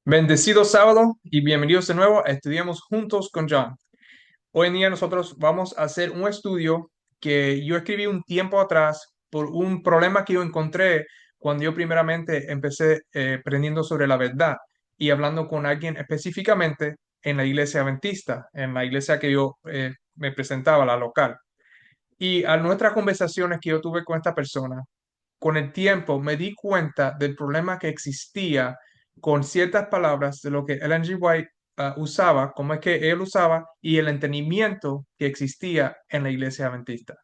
Bendecido sábado y bienvenidos de nuevo a Estudiamos Juntos con John. Hoy en día nosotros vamos a hacer un estudio que yo escribí un tiempo atrás por un problema que yo encontré cuando yo primeramente empecé aprendiendo sobre la verdad y hablando con alguien específicamente en la iglesia adventista, en la iglesia que yo me presentaba, la local. Y a nuestras conversaciones que yo tuve con esta persona, con el tiempo me di cuenta del problema que existía con ciertas palabras de lo que Ellen G. White usaba, cómo es que él usaba y el entendimiento que existía en la iglesia adventista.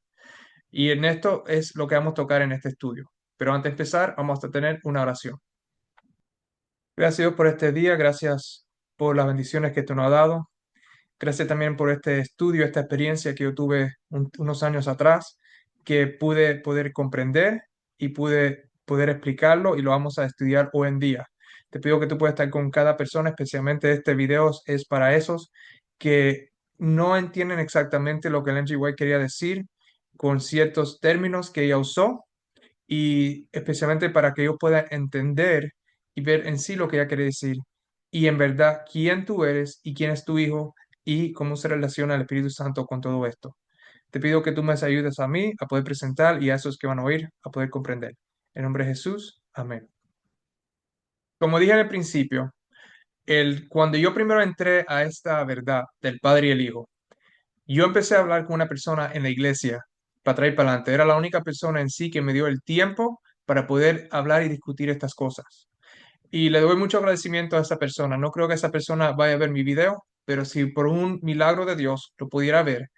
Y en esto es lo que vamos a tocar en este estudio. Pero antes de empezar, vamos a tener una oración. Gracias Dios por este día, gracias por las bendiciones que tú nos has dado. Gracias también por este estudio, esta experiencia que yo tuve unos años atrás, que pude poder comprender y pude poder explicarlo y lo vamos a estudiar hoy en día. Te pido que tú puedas estar con cada persona, especialmente este video es para esos que no entienden exactamente lo que Ellen G. White quería decir con ciertos términos que ella usó y especialmente para que ellos puedan entender y ver en sí lo que ella quiere decir y en verdad quién tú eres y quién es tu hijo y cómo se relaciona el Espíritu Santo con todo esto. Te pido que tú me ayudes a mí a poder presentar y a esos que van a oír a poder comprender. En nombre de Jesús, amén. Como dije al principio, cuando yo primero entré a esta verdad del Padre y el Hijo, yo empecé a hablar con una persona en la iglesia para traer para adelante. Era la única persona en sí que me dio el tiempo para poder hablar y discutir estas cosas. Y le doy mucho agradecimiento a esa persona. No creo que esa persona vaya a ver mi video, pero si por un milagro de Dios lo pudiera ver,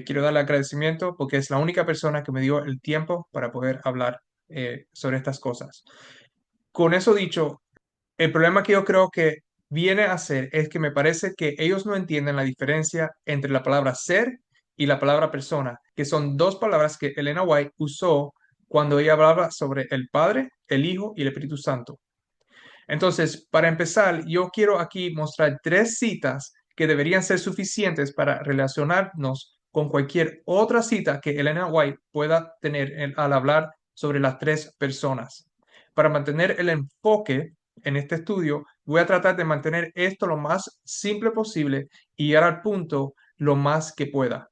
quiero darle agradecimiento porque es la única persona que me dio el tiempo para poder hablar sobre estas cosas. Con eso dicho, el problema que yo creo que viene a ser es que me parece que ellos no entienden la diferencia entre la palabra ser y la palabra persona, que son dos palabras que Elena White usó cuando ella hablaba sobre el Padre, el Hijo y el Espíritu Santo. Entonces, para empezar, yo quiero aquí mostrar tres citas que deberían ser suficientes para relacionarnos con cualquier otra cita que Elena White pueda tener al hablar sobre las tres personas. Para mantener el enfoque en este estudio, voy a tratar de mantener esto lo más simple posible y llegar al punto lo más que pueda.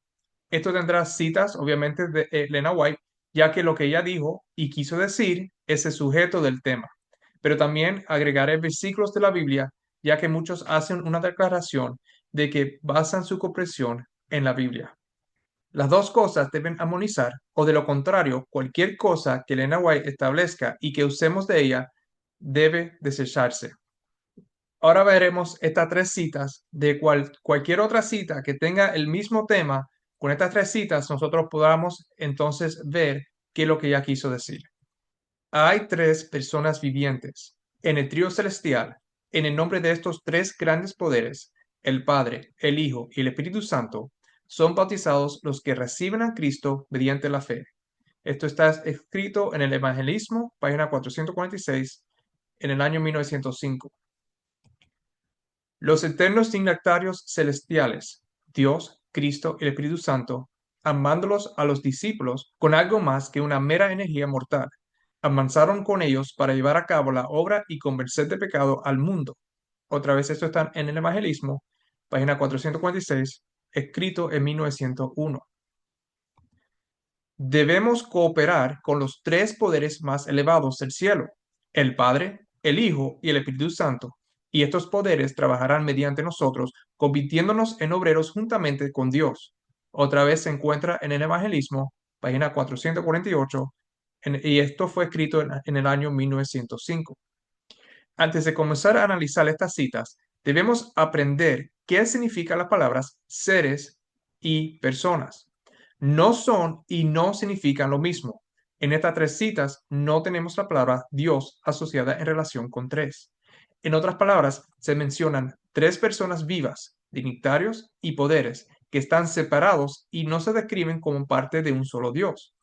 Esto tendrá citas, obviamente, de Elena White, ya que lo que ella dijo y quiso decir es el sujeto del tema. Pero también agregaré versículos de la Biblia, ya que muchos hacen una declaración de que basan su comprensión en la Biblia. Las dos cosas deben armonizar, o de lo contrario, cualquier cosa que Elena White establezca y que usemos de ella debe desecharse. Ahora veremos estas tres citas de cualquier otra cita que tenga el mismo tema. Con estas tres citas nosotros podamos entonces ver qué es lo que ella quiso decir. Hay tres personas vivientes en el trío celestial. En el nombre de estos tres grandes poderes, el Padre, el Hijo y el Espíritu Santo, son bautizados los que reciben a Cristo mediante la fe. Esto está escrito en el Evangelismo, página 446, en el año 1905. Los eternos dignatarios celestiales, Dios, Cristo y el Espíritu Santo, amándolos a los discípulos con algo más que una mera energía mortal, avanzaron con ellos para llevar a cabo la obra y convencer de pecado al mundo. Otra vez esto está en el Evangelismo, página 446, escrito en 1901. Debemos cooperar con los tres poderes más elevados del cielo, el Padre, el Hijo y el Espíritu Santo, y estos poderes trabajarán mediante nosotros, convirtiéndonos en obreros juntamente con Dios. Otra vez se encuentra en el Evangelismo, página 448, y esto fue escrito en el año 1905. Antes de comenzar a analizar estas citas, debemos aprender qué significan las palabras seres y personas. No son y no significan lo mismo. En estas tres citas no tenemos la palabra Dios asociada en relación con tres. En otras palabras, se mencionan tres personas vivas, dignitarios y poderes, que están separados y no se describen como parte de un solo Dios.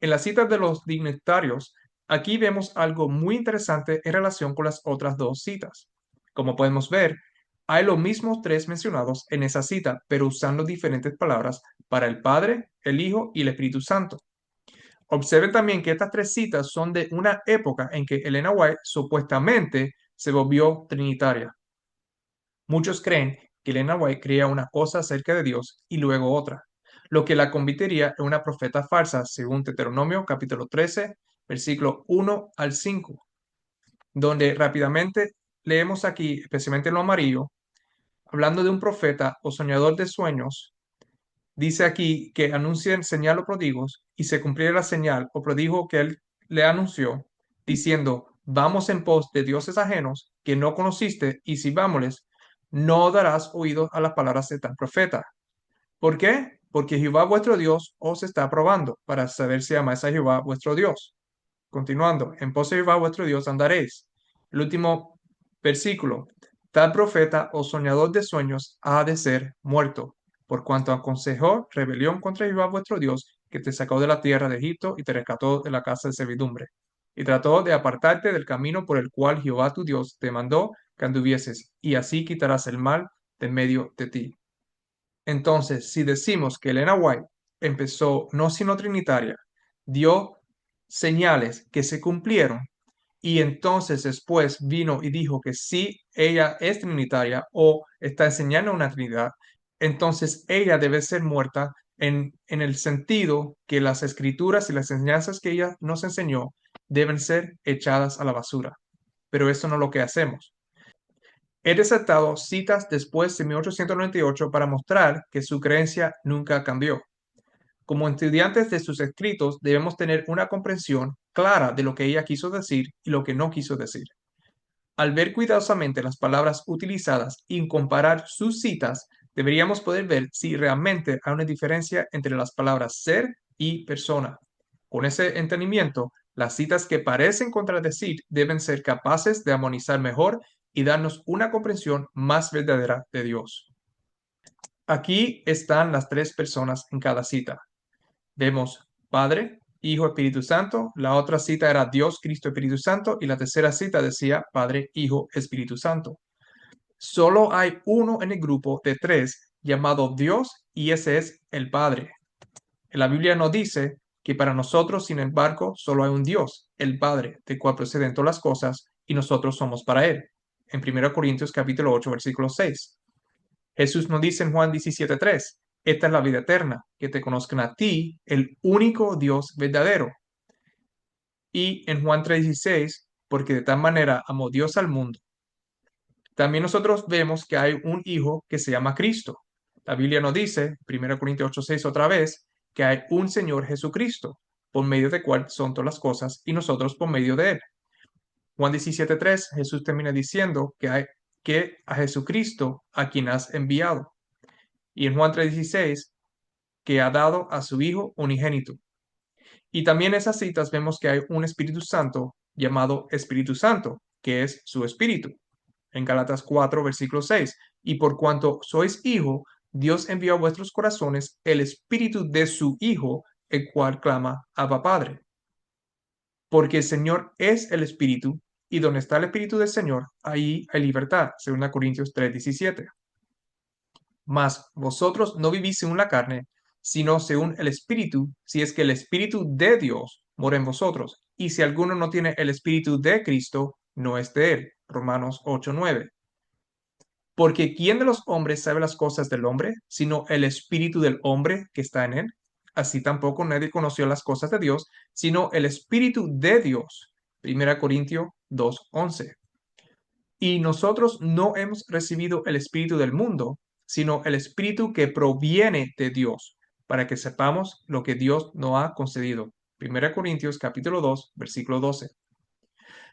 En las citas de los dignitarios, aquí vemos algo muy interesante en relación con las otras dos citas. Como podemos ver, hay los mismos tres mencionados en esa cita, pero usando diferentes palabras para el Padre, el Hijo y el Espíritu Santo. Observen también que estas tres citas son de una época en que Elena White supuestamente se volvió trinitaria. Muchos creen que Elena White creía una cosa acerca de Dios y luego otra, lo que la convertiría en una profeta falsa, según Deuteronomio capítulo 13, versículo 1 al 5, donde rápidamente leemos aquí, especialmente en lo amarillo, hablando de un profeta o soñador de sueños. Dice aquí que anuncien señal o prodigos y se cumpliera la señal o prodigo que él le anunció, diciendo, vamos en pos de dioses ajenos que no conociste y sirvámosles, no darás oídos a las palabras de tal profeta. ¿Por qué? Porque Jehová vuestro Dios os está probando para saber si amáis a Jehová vuestro Dios. Continuando, en pos de Jehová vuestro Dios andaréis. El último versículo. Tal profeta o soñador de sueños ha de ser muerto, por cuanto aconsejó rebelión contra Jehová vuestro Dios, que te sacó de la tierra de Egipto y te rescató de la casa de servidumbre. Y trató de apartarte del camino por el cual Jehová tu Dios te mandó que anduvieses, y así quitarás el mal de medio de ti. Entonces, si decimos que Elena White empezó no sino trinitaria, dio señales que se cumplieron y entonces después vino y dijo que sí, ella es trinitaria o está enseñando una trinidad, entonces ella debe ser muerta en el sentido que las escrituras y las enseñanzas que ella nos enseñó deben ser echadas a la basura. Pero eso no es lo que hacemos. He resaltado citas después de 1898 para mostrar que su creencia nunca cambió. Como estudiantes de sus escritos debemos tener una comprensión clara de lo que ella quiso decir y lo que no quiso decir. Al ver cuidadosamente las palabras utilizadas y comparar sus citas, deberíamos poder ver si realmente hay una diferencia entre las palabras ser y persona. Con ese entendimiento, las citas que parecen contradecir deben ser capaces de armonizar mejor y darnos una comprensión más verdadera de Dios. Aquí están las tres personas en cada cita. Vemos Padre, Hijo, Espíritu Santo. La otra cita era Dios, Cristo, Espíritu Santo. Y la tercera cita decía Padre, Hijo, Espíritu Santo. Solo hay uno en el grupo de tres llamado Dios y ese es el Padre. La Biblia nos dice que para nosotros, sin embargo, solo hay un Dios, el Padre, del cual proceden todas las cosas y nosotros somos para Él. En 1 Corintios capítulo 8, versículo 6. Jesús nos dice en Juan 17:3, esta es la vida eterna, que te conozcan a ti, el único Dios verdadero. Y en Juan 3:16, porque de tal manera amó Dios al mundo. También nosotros vemos que hay un hijo que se llama Cristo. La Biblia nos dice, 1 Corintios 8:6 otra vez, que hay un Señor Jesucristo, por medio de cual son todas las cosas, y nosotros por medio de él. Juan 17:3, Jesús termina diciendo que a Jesucristo a quien has enviado. Y en Juan 3:16, que ha dado a su Hijo unigénito. Y también en esas citas vemos que hay un Espíritu Santo llamado Espíritu Santo, que es su Espíritu. En Galatas 4, versículo 6. Y por cuanto sois hijo, Dios envió a vuestros corazones el Espíritu de su Hijo, el cual clama, Abba Padre. Porque el Señor es el Espíritu, y donde está el Espíritu del Señor, ahí hay libertad, según Corintios 3:17. Mas vosotros no vivís según la carne, sino según el Espíritu, si es que el Espíritu de Dios mora en vosotros. Y si alguno no tiene el Espíritu de Cristo, no es de él. Romanos 8:9. Porque ¿quién de los hombres sabe las cosas del hombre, sino el Espíritu del hombre que está en él? Así tampoco nadie conoció las cosas de Dios, sino el Espíritu de Dios. 1 Corintios 2:11. Y nosotros no hemos recibido el Espíritu del mundo, sino el Espíritu que proviene de Dios, para que sepamos lo que Dios nos ha concedido. 1 Corintios capítulo 2, versículo 12.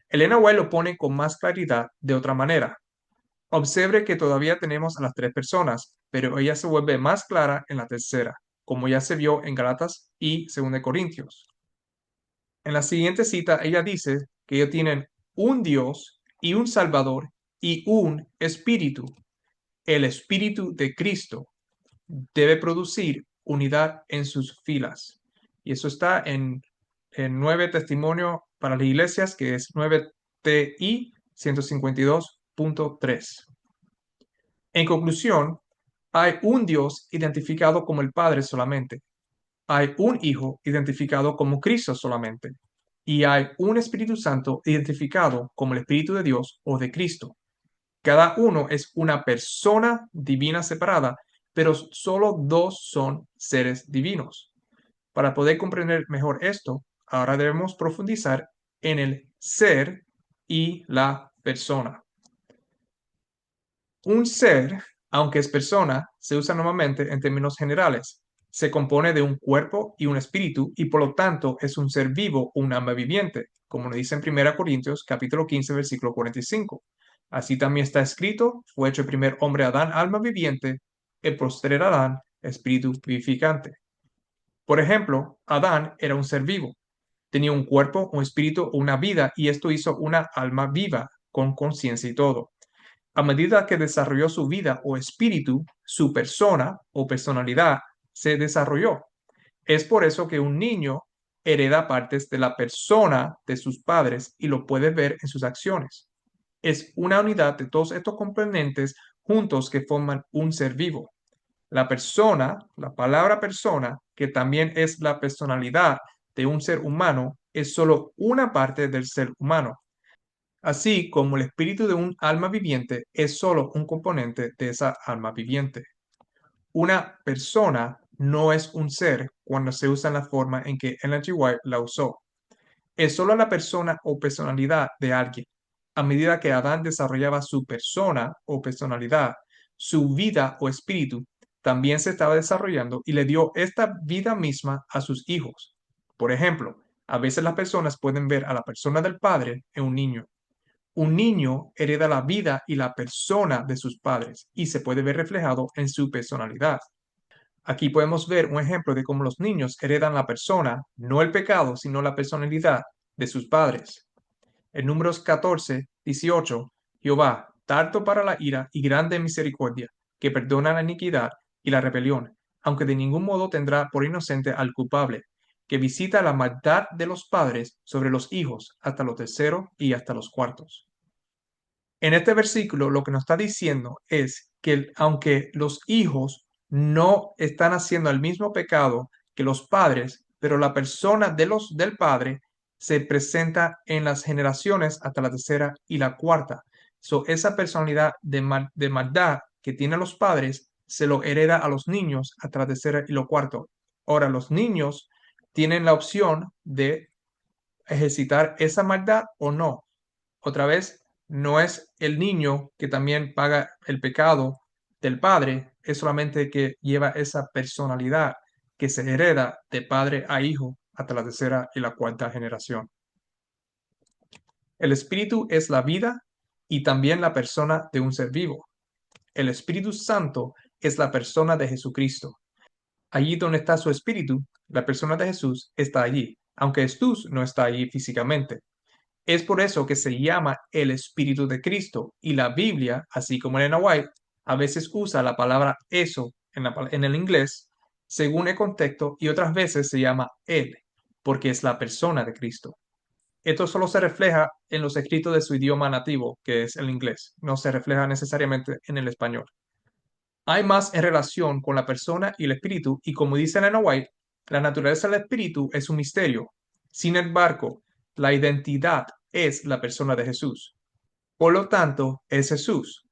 Elena White lo pone con más claridad de otra manera. Observe que todavía tenemos a las tres personas, pero ella se vuelve más clara en la tercera, como ya se vio en Galatas y 2 Corintios. En la siguiente cita, ella dice que ellos tienen un Dios y un Salvador y un Espíritu. El Espíritu de Cristo debe producir unidad en sus filas. Y eso está en 9 Testimonio para las Iglesias, que es 9 TI 152.3. En conclusión, hay un Dios identificado como el Padre solamente. Hay un Hijo identificado como Cristo solamente. y hay un Espíritu Santo identificado como el Espíritu de Dios o de Cristo. Cada uno es una persona divina separada, pero solo dos son seres divinos. Para poder comprender mejor esto, ahora debemos profundizar en el ser y la persona. Un ser, aunque es persona, se usa normalmente en términos generales. Se compone de un cuerpo y un espíritu y por lo tanto es un ser vivo o un alma viviente, como nos dice en 1 Corintios capítulo 15 versículo 45. Así también está escrito, fue hecho el primer hombre Adán alma viviente, el postrer Adán espíritu vivificante. Por ejemplo, Adán era un ser vivo, tenía un cuerpo, un espíritu, una vida y esto hizo una alma viva con conciencia y todo. A medida que desarrolló su vida o espíritu, su persona o personalidad se desarrolló. Es por eso que un niño hereda partes de la persona de sus padres y lo puede ver en sus acciones. Es una unidad de todos estos componentes juntos que forman un ser vivo. La persona, la palabra persona, que también es la personalidad de un ser humano, es solo una parte del ser humano, así como el espíritu de un alma viviente es solo un componente de esa alma viviente. Una persona no es un ser cuando se usa en la forma en que Ellen G. White la usó. Es solo la persona o personalidad de alguien. A medida que Adán desarrollaba su persona o personalidad, su vida o espíritu también se estaba desarrollando y le dio esta vida misma a sus hijos. Por ejemplo, a veces las personas pueden ver a la persona del padre en un niño. Un niño hereda la vida y la persona de sus padres y se puede ver reflejado en su personalidad. Aquí podemos ver un ejemplo de cómo los niños heredan la persona, no el pecado, sino la personalidad de sus padres. En Números 14:18, Jehová, tardo para la ira y grande en misericordia, que perdona la iniquidad y la rebelión, aunque de ningún modo tendrá por inocente al culpable, que visita la maldad de los padres sobre los hijos hasta los terceros y hasta los cuartos. En este versículo lo que nos está diciendo es que aunque los hijos no están haciendo el mismo pecado que los padres, pero la persona del padre se presenta en las generaciones hasta la tercera y la cuarta. Esa personalidad de maldad que tienen los padres se lo hereda a los niños hasta la tercera y lo cuarto. Ahora, los niños tienen la opción de ejercitar esa maldad o no. Otra vez, no es el niño que también paga el pecado del padre, es solamente que lleva esa personalidad que se hereda de padre a hijo hasta la tercera y la cuarta generación. El espíritu es la vida y también la persona de un ser vivo. El Espíritu Santo es la persona de Jesucristo. Allí donde está su espíritu, la persona de Jesús está allí, aunque Jesús no está allí físicamente. Es por eso que se llama el Espíritu de Cristo y la Biblia, así como Elena White, a veces usa la palabra eso en el inglés según el contexto y otras veces se llama Él, porque es la persona de Cristo. Esto solo se refleja en los escritos de su idioma nativo, que es el inglés, no se refleja necesariamente en el español. Hay más en relación con la persona y el espíritu, y como dice Elena White, la naturaleza del espíritu es un misterio. Sin embargo, la identidad es la persona de Jesús. Por lo tanto, es Jesús.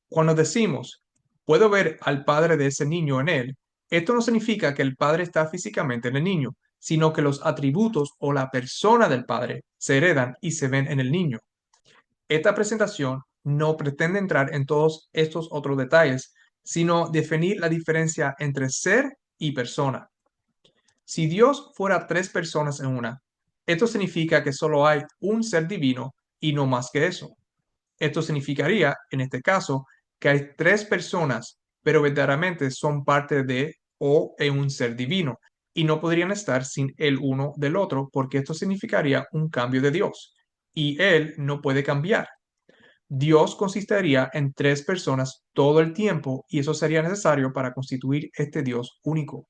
Cuando decimos, puedo ver al padre de ese niño en él, esto no significa que el padre está físicamente en el niño, sino que los atributos o la persona del padre se heredan y se ven en el niño. Esta presentación no pretende entrar en todos estos otros detalles, sino definir la diferencia entre ser y persona. Si Dios fuera tres personas en una, esto significa que solo hay un ser divino y no más que eso. Esto significaría, en este caso, que hay tres personas, pero verdaderamente son parte de o en un ser divino y no podrían estar sin el uno del otro porque esto significaría un cambio de Dios y Él no puede cambiar. Dios consistiría en tres personas todo el tiempo y eso sería necesario para constituir este Dios único.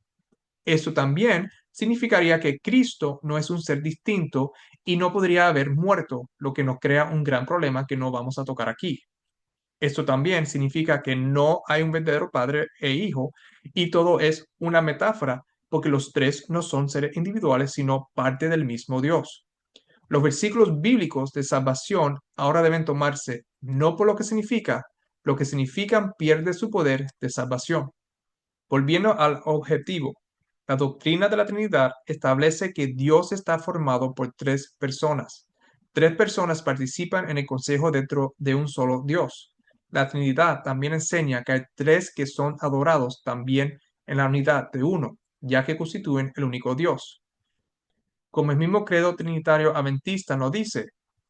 Esto también significaría que Cristo no es un ser distinto y no podría haber muerto, lo que nos crea un gran problema que no vamos a tocar aquí. Esto también significa que no hay un verdadero padre e hijo y todo es una metáfora porque los tres no son seres individuales, sino parte del mismo Dios. Los versículos bíblicos de salvación ahora deben tomarse no por lo que significan pierde su poder de salvación. Volviendo al objetivo, la doctrina de la Trinidad establece que Dios está formado por tres personas. Tres personas participan en el consejo dentro de un solo Dios. La Trinidad también enseña que hay tres que son adorados también en la unidad de uno, ya que constituyen el único Dios. Como el mismo credo trinitario adventista nos dice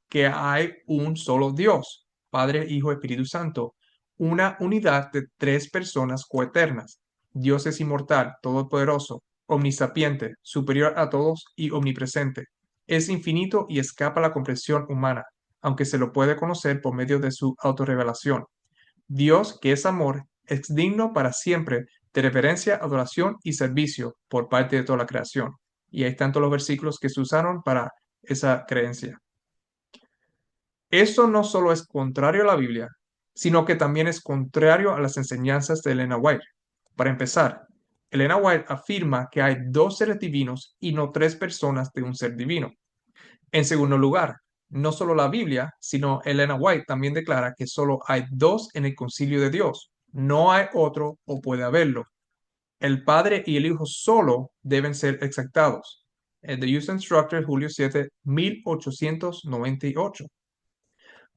que hay un solo Dios, Padre, Hijo, Espíritu Santo, una unidad de tres personas coeternas. Dios es inmortal, todopoderoso, omnisapiente, superior a todos y omnipresente. Es infinito y escapa a la comprensión humana, aunque se lo puede conocer por medio de su autorrevelación. Dios, que es amor, es digno para siempre de reverencia, adoración y servicio por parte de toda la creación. Y ahí están todos los versículos que se usaron para esa creencia. Esto no solo es contrario a la Biblia, sino que también es contrario a las enseñanzas de Elena White. Para empezar, Elena White afirma que hay dos seres divinos y no tres personas de un ser divino. En segundo lugar, no solo la Biblia, sino Elena White también declara que solo hay dos en el concilio de Dios. No hay otro o puede haberlo. El Padre y el Hijo solo deben ser exactados. The Use Instructor, Julio 7, 1898.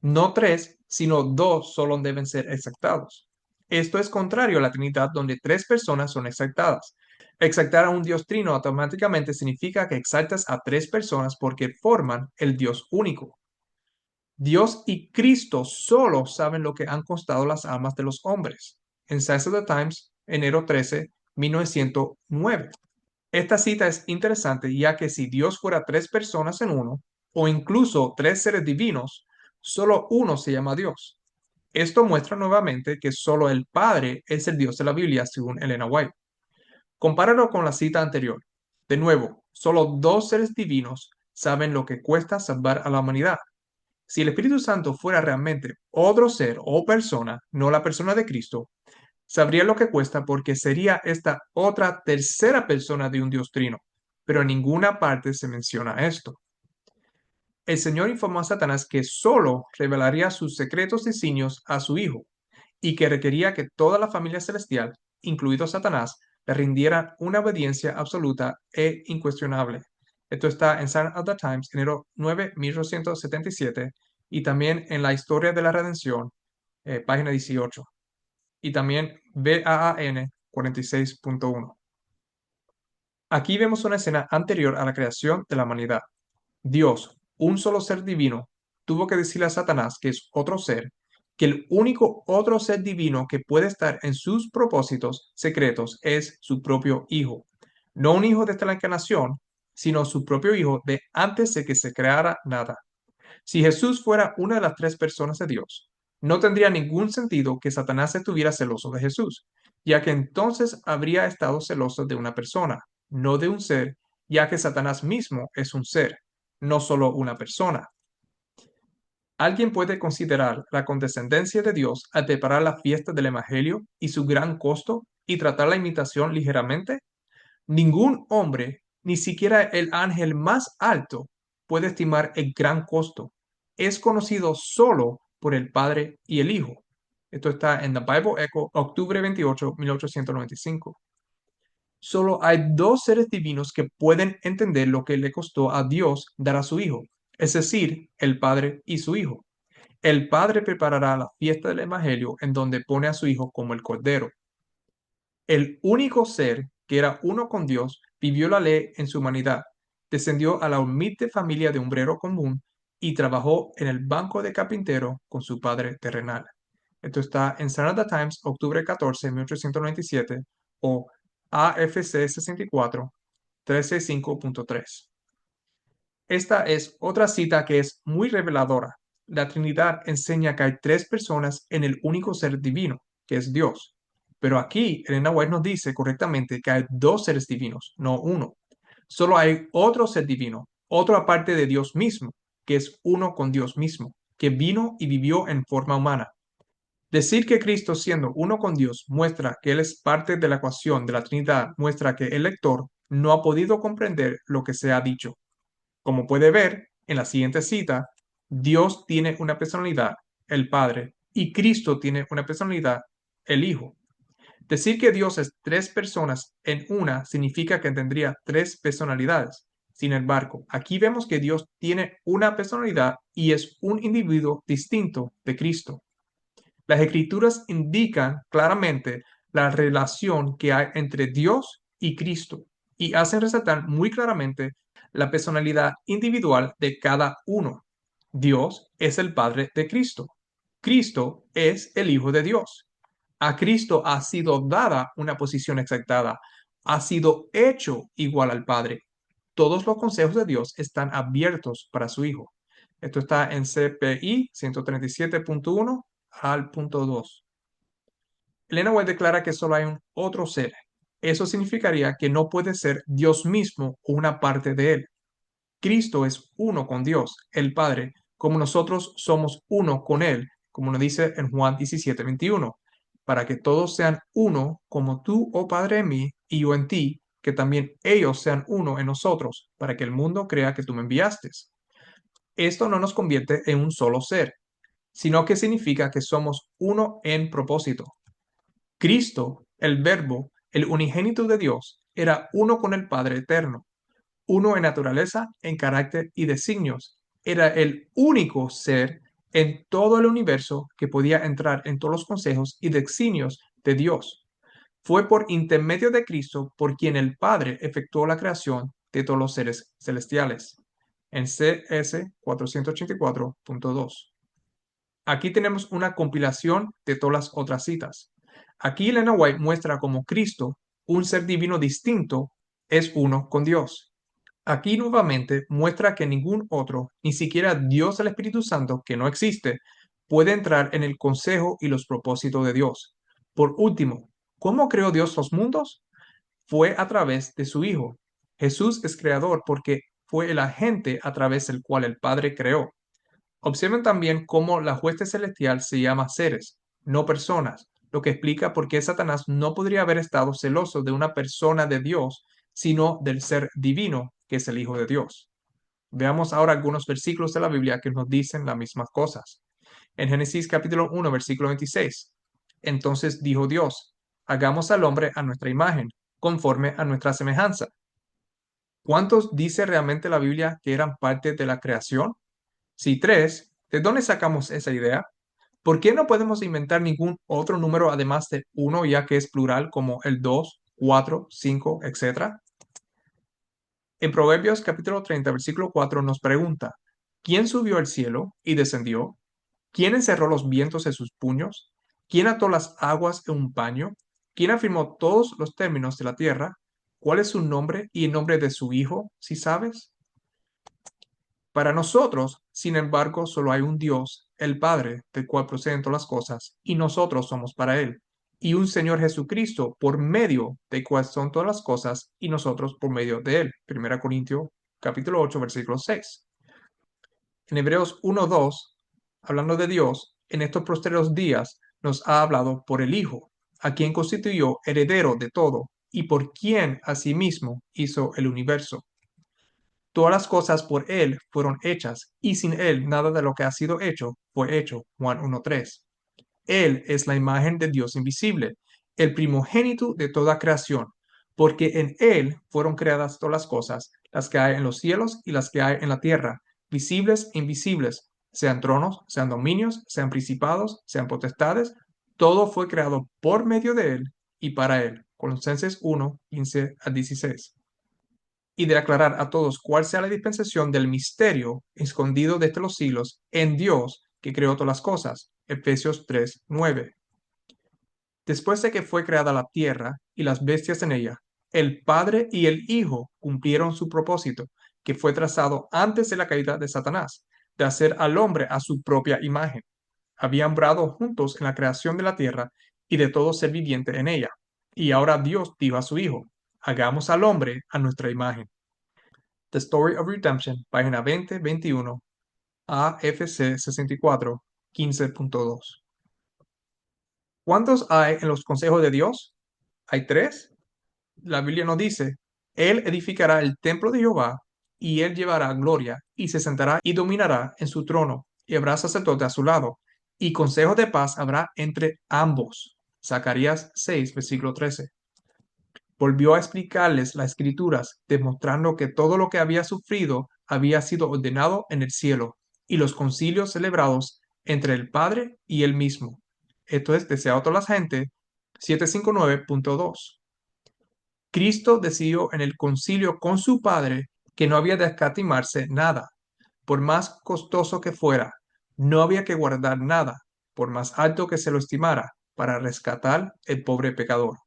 No tres, sino dos solo deben ser exactados. Esto es contrario a la Trinidad, donde tres personas son exactadas. Exactar a un Dios trino automáticamente significa que exaltas a tres personas porque forman el Dios único. Dios y Cristo solo saben lo que han costado las almas de los hombres. En Science of the Times, enero 13, 1909. Esta cita es interesante ya que si Dios fuera tres personas en uno, o incluso tres seres divinos, solo uno se llama Dios. Esto muestra nuevamente que solo el Padre es el Dios de la Biblia, según Elena White. Compáralo con la cita anterior. De nuevo, solo dos seres divinos saben lo que cuesta salvar a la humanidad. Si el Espíritu Santo fuera realmente otro ser o persona, no la persona de Cristo, sabría lo que cuesta porque sería esta otra tercera persona de un Dios trino, pero en ninguna parte se menciona esto. El Señor informó a Satanás que solo revelaría sus secretos designios a su Hijo y que requería que toda la familia celestial, incluido Satanás, le rindiera una obediencia absoluta e incuestionable. Esto está en Sign of the Times, enero 9, 1877, y también en La Historia de la Redención, página 18, y también BAAN 46.1. Aquí vemos una escena anterior a la creación de la humanidad. Dios, un solo ser divino, tuvo que decirle a Satanás, que es otro ser, que el único otro ser divino que puede estar en sus propósitos secretos es su propio Hijo. No un hijo desde la encarnación, sino su propio Hijo de antes de que se creara nada. Si Jesús fuera una de las tres personas de Dios, no tendría ningún sentido que Satanás estuviera celoso de Jesús, ya que entonces habría estado celoso de una persona, no de un ser, ya que Satanás mismo es un ser, no solo una persona. ¿Alguien puede considerar la condescendencia de Dios al preparar la fiesta del Evangelio y su gran costo y tratar la imitación ligeramente? Ningún hombre, ni siquiera el ángel más alto, puede estimar el gran costo. Es conocido solo por el Padre y el Hijo. Esto está en The Bible Echo, octubre 28, 1895. Solo hay dos seres divinos que pueden entender lo que le costó a Dios dar a su Hijo, es decir, el Padre y su Hijo. El Padre preparará la fiesta del Evangelio en donde pone a su Hijo como el Cordero. El único ser que era uno con Dios vivió la ley en su humanidad, descendió a la humilde familia de un obrero común y trabajó en el banco de carpintero con su padre terrenal. Esto está en Sun of the Times, octubre 14, 1897, o AFC 64, 365.3. Esta es otra cita que es muy reveladora. La Trinidad enseña que hay tres personas en el único ser divino, que es Dios. Pero aquí Elena White nos dice correctamente que hay dos seres divinos, no uno. Solo hay otro ser divino, otro aparte de Dios mismo, que es uno con Dios mismo, que vino y vivió en forma humana. Decir que Cristo, siendo uno con Dios, muestra que Él es parte de la ecuación de la Trinidad, muestra que el lector no ha podido comprender lo que se ha dicho. Como puede ver en la siguiente cita, Dios tiene una personalidad, el Padre, y Cristo tiene una personalidad, el Hijo. Decir que Dios es tres personas en una significa que tendría tres personalidades. Sin embargo, aquí vemos que Dios tiene una personalidad y es un individuo distinto de Cristo. Las escrituras indican claramente la relación que hay entre Dios y Cristo y hacen resaltar muy claramente la personalidad individual de cada uno. Dios es el Padre de Cristo. Cristo es el Hijo de Dios. A Cristo ha sido dada una posición exaltada, ha sido hecho igual al Padre. Todos los consejos de Dios están abiertos para su Hijo. Esto está en CPI 137.1 al punto 2. Elena White declara que solo hay un otro ser. Eso significaría que no puede ser Dios mismo o una parte de él. Cristo es uno con Dios, el Padre, como nosotros somos uno con Él, como nos dice en Juan 17:21, para que todos sean uno, como tú, oh Padre, en mí y yo en ti, que también ellos sean uno en nosotros, para que el mundo crea que tú me enviaste. Esto no nos convierte en un solo ser, sino que significa que somos uno en propósito. Cristo, el Verbo, el unigénito de Dios, era uno con el Padre eterno, uno en naturaleza, en carácter y designios. Era el único ser en todo el universo que podía entrar en todos los consejos y designios de Dios. Fue por intermedio de Cristo por quien el Padre efectuó la creación de todos los seres celestiales. En CS 484.2. Aquí tenemos una compilación de todas las otras citas. Aquí Elena White muestra cómo Cristo, un ser divino distinto, es uno con Dios. Aquí nuevamente muestra que ningún otro, ni siquiera Dios el Espíritu Santo, que no existe, puede entrar en el consejo y los propósitos de Dios. Por último, ¿cómo creó Dios los mundos? Fue a través de su Hijo. Jesús es creador porque fue el agente a través del cual el Padre creó. Observen también cómo la hueste celestial se llama seres, no personas, lo que explica por qué Satanás no podría haber estado celoso de una persona de Dios, sino del ser divino, que es el Hijo de Dios. Veamos ahora algunos versículos de la Biblia que nos dicen las mismas cosas. En Génesis capítulo 1, versículo 26. Entonces dijo Dios, hagamos al hombre a nuestra imagen, conforme a nuestra semejanza. ¿Cuántos dice realmente la Biblia que eran parte de la creación? Si tres, ¿de dónde sacamos esa idea? ¿Por qué no podemos inventar ningún otro número además de uno, ya que es plural, como el 2, 4, 5, etcétera? En Proverbios capítulo 30, versículo 4 nos pregunta, ¿quién subió al cielo y descendió? ¿Quién encerró los vientos en sus puños? ¿Quién ató las aguas en un paño? ¿Quién afirmó todos los términos de la tierra? ¿Cuál es su nombre y el nombre de su hijo, si sabes? Para nosotros, sin embargo, solo hay un Dios, el Padre, del cual proceden todas las cosas, y nosotros somos para Él, y un Señor Jesucristo, por medio de cual son todas las cosas, y nosotros por medio de Él. 1 Corintios capítulo 8, versículo 6. En Hebreos 1:2, hablando de Dios, en estos posteriores días nos ha hablado por el Hijo, a quien constituyó heredero de todo, y por quien asimismo hizo el universo. Todas las cosas por Él fueron hechas, y sin Él nada de lo que ha sido hecho fue hecho. Juan 1:3. Él es la imagen de Dios invisible, el primogénito de toda creación, porque en Él fueron creadas todas las cosas, las que hay en los cielos y las que hay en la tierra, visibles e invisibles, sean tronos, sean dominios, sean principados, sean potestades, todo fue creado por medio de Él y para Él. Colosenses 1:15 al 16. Y de aclarar a todos cuál sea la dispensación del misterio escondido desde los siglos en Dios que creó todas las cosas. Efesios 3:9. Después de que fue creada la tierra y las bestias en ella, el Padre y el Hijo cumplieron su propósito, que fue trazado antes de la caída de Satanás, de hacer al hombre a su propia imagen. Habían brado juntos en la creación de la tierra y de todo ser viviente en ella. Y ahora Dios dijo a su Hijo, hagamos al hombre a nuestra imagen. The Story of Redemption, página 20-21, AFC 64, 15.2. ¿Cuántos hay en los consejos de Dios? ¿Hay tres? La Biblia nos dice, Él edificará el templo de Jehová, y él llevará gloria, y se sentará y dominará en su trono, y habrá sacerdote a su lado, y consejo de paz habrá entre ambos. Zacarías 6, versículo 13. Volvió a explicarles las escrituras, demostrando que todo lo que había sufrido había sido ordenado en el cielo, y los concilios celebrados entre el Padre y él mismo. Esto es deseado a toda la gente, 759.2. Cristo decidió en el concilio con su Padre que no había de escatimarse nada, por más costoso que fuera, no había que guardar nada, por más alto que se lo estimara, para rescatar el pobre pecador.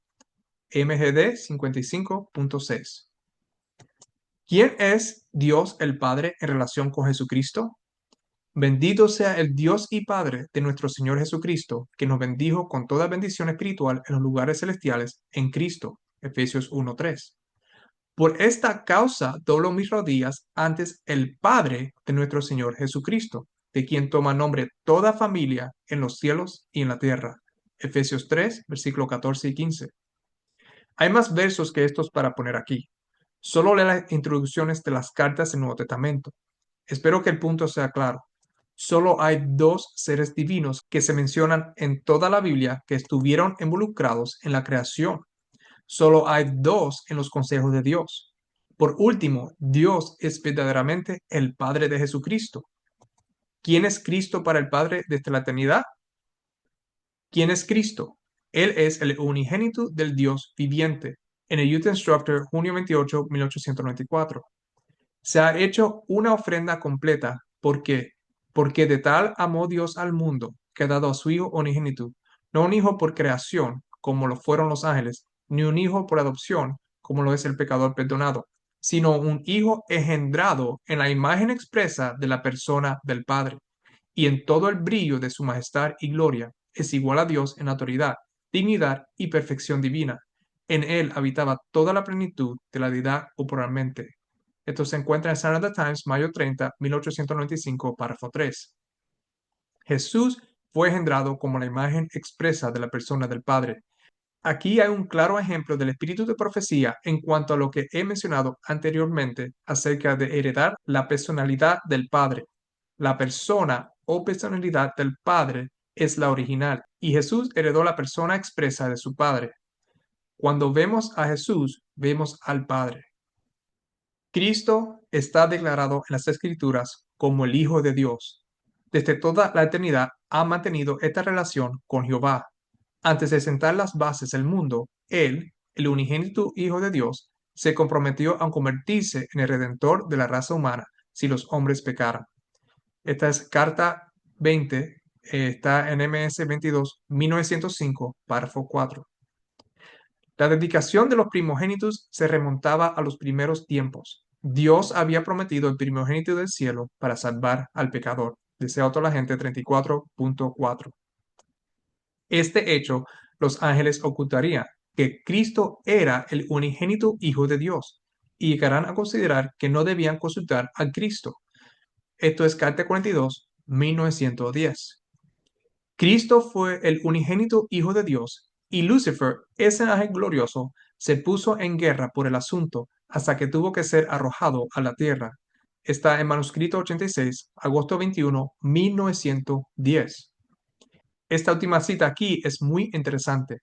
MGD 55.6. ¿Quién es Dios el Padre en relación con Jesucristo? Bendito sea el Dios y Padre de nuestro Señor Jesucristo, que nos bendijo con toda bendición espiritual en los lugares celestiales en Cristo. Efesios 1:3. Por esta causa doblo mis rodillas antes el Padre de nuestro Señor Jesucristo, de quien toma nombre toda familia en los cielos y en la tierra. Efesios 3, versículos 14 y 15. Hay más versos que estos para poner aquí. Solo lea las introducciones de las cartas del Nuevo Testamento. Espero que el punto sea claro. Solo hay dos seres divinos que se mencionan en toda la Biblia que estuvieron involucrados en la creación. Solo hay dos en los consejos de Dios. Por último, Dios es verdaderamente el Padre de Jesucristo. ¿Quién es Cristo para el Padre desde la eternidad? ¿Quién es Cristo? Él es el unigénito del Dios viviente. En el Youth Instructor, junio 28, 1894. Se ha hecho una ofrenda completa. ¿Por qué? Porque de tal amó Dios al mundo, que ha dado a su Hijo unigénito, no un hijo por creación, como lo fueron los ángeles, ni un hijo por adopción, como lo es el pecador perdonado, sino un hijo engendrado en la imagen expresa de la persona del Padre, y en todo el brillo de su majestad y gloria, es igual a Dios en autoridad, dignidad y perfección divina. En él habitaba toda la plenitud de la deidad corporalmente. Esto se encuentra en Sunday Times, mayo 30, 1895, párrafo 3. Jesús fue engendrado como la imagen expresa de la persona del Padre. Aquí hay un claro ejemplo del espíritu de profecía en cuanto a lo que he mencionado anteriormente acerca de heredar la personalidad del Padre. La persona o personalidad del Padre es la original y Jesús heredó la persona expresa de su Padre. Cuando vemos a Jesús, vemos al Padre. Cristo está declarado en las Escrituras como el Hijo de Dios. Desde toda la eternidad ha mantenido esta relación con Jehová. Antes de sentar las bases del mundo, Él, el unigénito Hijo de Dios, se comprometió a convertirse en el Redentor de la raza humana si los hombres pecaran. Esta es carta 20, está en MS 22, 1905, párrafo 4. La dedicación de los primogénitos se remontaba a los primeros tiempos. Dios había prometido el primogénito del cielo para salvar al pecador. Desea toda la gente 34.4. Este hecho los ángeles ocultarían que Cristo era el unigénito Hijo de Dios y llegarán a considerar que no debían consultar a Cristo. Esto es carta 42, 1910. Cristo fue el unigénito Hijo de Dios y Lucifer, ese ángel glorioso, se puso en guerra por el asunto hasta que tuvo que ser arrojado a la tierra. Está en manuscrito 86, agosto 21, 1910. Esta última cita aquí es muy interesante.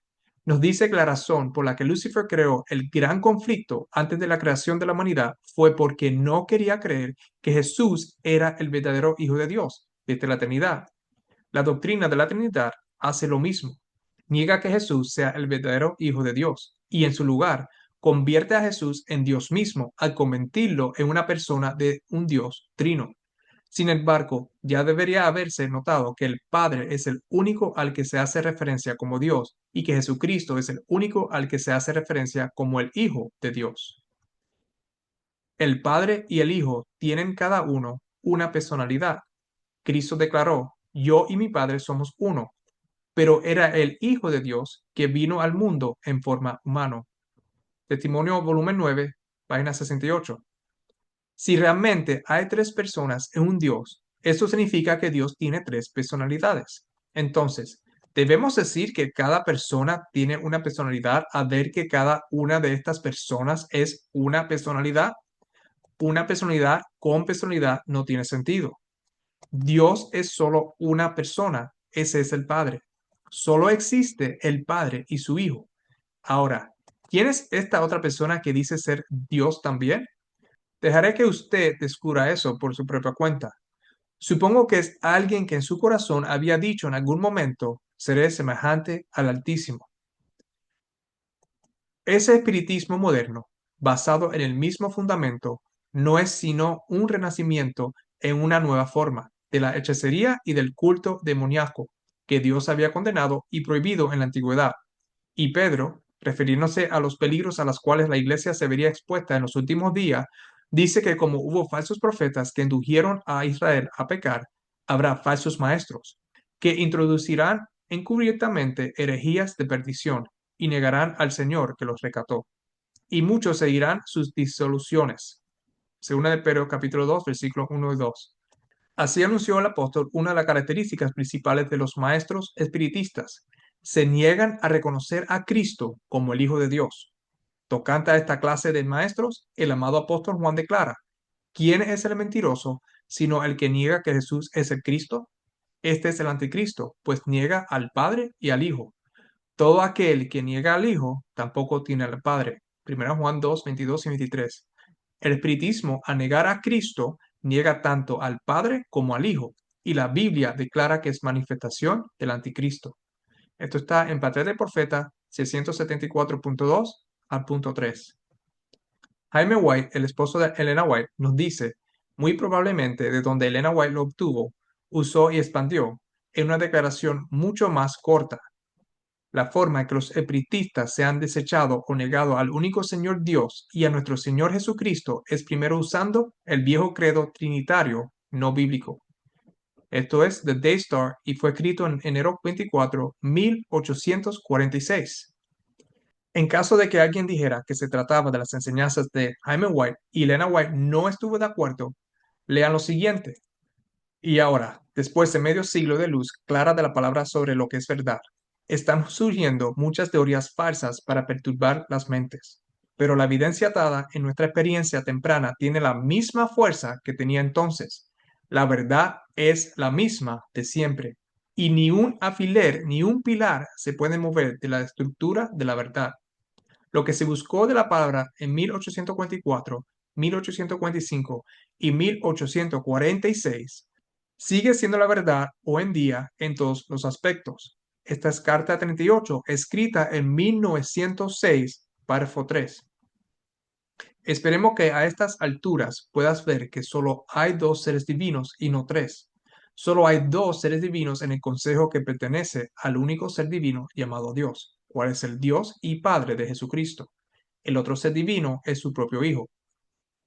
Nos dice que la razón por la que Lucifer creó el gran conflicto antes de la creación de la humanidad fue porque no quería creer que Jesús era el verdadero Hijo de Dios desde la eternidad. La doctrina de la Trinidad hace lo mismo. Niega que Jesús sea el verdadero Hijo de Dios y en su lugar convierte a Jesús en Dios mismo al convertirlo en una persona de un Dios trino. Sin embargo, ya debería haberse notado que el Padre es el único al que se hace referencia como Dios y que Jesucristo es el único al que se hace referencia como el Hijo de Dios. El Padre y el Hijo tienen cada uno una personalidad. Cristo declaró, yo y mi Padre somos uno, pero era el Hijo de Dios que vino al mundo en forma humana. Testimonio volumen 9, página 68. Si realmente hay tres personas en un Dios, esto significa que Dios tiene tres personalidades. Entonces, Debemos decir que cada persona tiene una personalidad, a ver que cada una de estas personas es una personalidad. Una personalidad con personalidad no tiene sentido. Dios es solo una persona, ese es el Padre. Solo existe el Padre y su Hijo. Ahora, ¿quién es esta otra persona que dice ser Dios también? Dejaré que usted descubra eso por su propia cuenta. Supongo que es alguien que en su corazón había dicho en algún momento, seré semejante al Altísimo. Ese espiritismo moderno, basado en el mismo fundamento, no es sino un renacimiento en una nueva forma de la hechicería y del culto demoníaco que Dios había condenado y prohibido en la antigüedad. Y Pedro, refiriéndose a los peligros a los cuales la iglesia se vería expuesta en los últimos días, dice que como hubo falsos profetas que indujeron a Israel a pecar, habrá falsos maestros que introducirán encubiertamente herejías de perdición y negarán al Señor que los rescató. Y muchos seguirán sus disoluciones. Segunda de Pedro capítulo 2, versículos 1 y 2. Así anunció el apóstol una de las características principales de los maestros espiritistas. Se niegan a reconocer a Cristo como el Hijo de Dios. Tocante a esta clase de maestros, el amado apóstol Juan declara, ¿quién es el mentiroso sino el que niega que Jesús es el Cristo? Este es el anticristo, pues niega al Padre y al Hijo. Todo aquel que niega al Hijo tampoco tiene al Padre. Primera Juan 2, 22 y 23. El espiritismo, al negar a Cristo, niega tanto al Padre como al Hijo, y la Biblia declara que es manifestación del anticristo. Esto está en Pater de Profeta 674.2 al punto 3. Jaime White, el esposo de Elena White, nos dice, muy probablemente de donde Elena White lo obtuvo, usó y expandió, en una declaración mucho más corta. La forma en que los espiritistas se han desechado o negado al único Señor Dios y a nuestro Señor Jesucristo es primero usando el viejo credo trinitario no bíblico. Esto es The Day Star y fue escrito en enero 24, 1846. En caso de que alguien dijera que se trataba de las enseñanzas de Jaime White y Elena White no estuvo de acuerdo, lean lo siguiente. Y ahora, después de medio siglo de luz clara de la palabra sobre lo que es verdad, están surgiendo muchas teorías falsas para perturbar las mentes. Pero la evidencia dada en nuestra experiencia temprana tiene la misma fuerza que tenía entonces. La verdad es la misma de siempre. Y ni un alfiler ni un pilar se puede mover de la estructura de la verdad. Lo que se buscó de la palabra en 1844, 1845 y 1846 sigue siendo la verdad hoy en día en todos los aspectos. Esta es Carta 38, escrita en 1906, párrafo 3. Esperemos que a estas alturas puedas ver que solo hay dos seres divinos y no tres. Solo hay dos seres divinos en el consejo que pertenece al único ser divino llamado Dios, cual es el Dios y Padre de Jesucristo. El otro ser divino es su propio Hijo.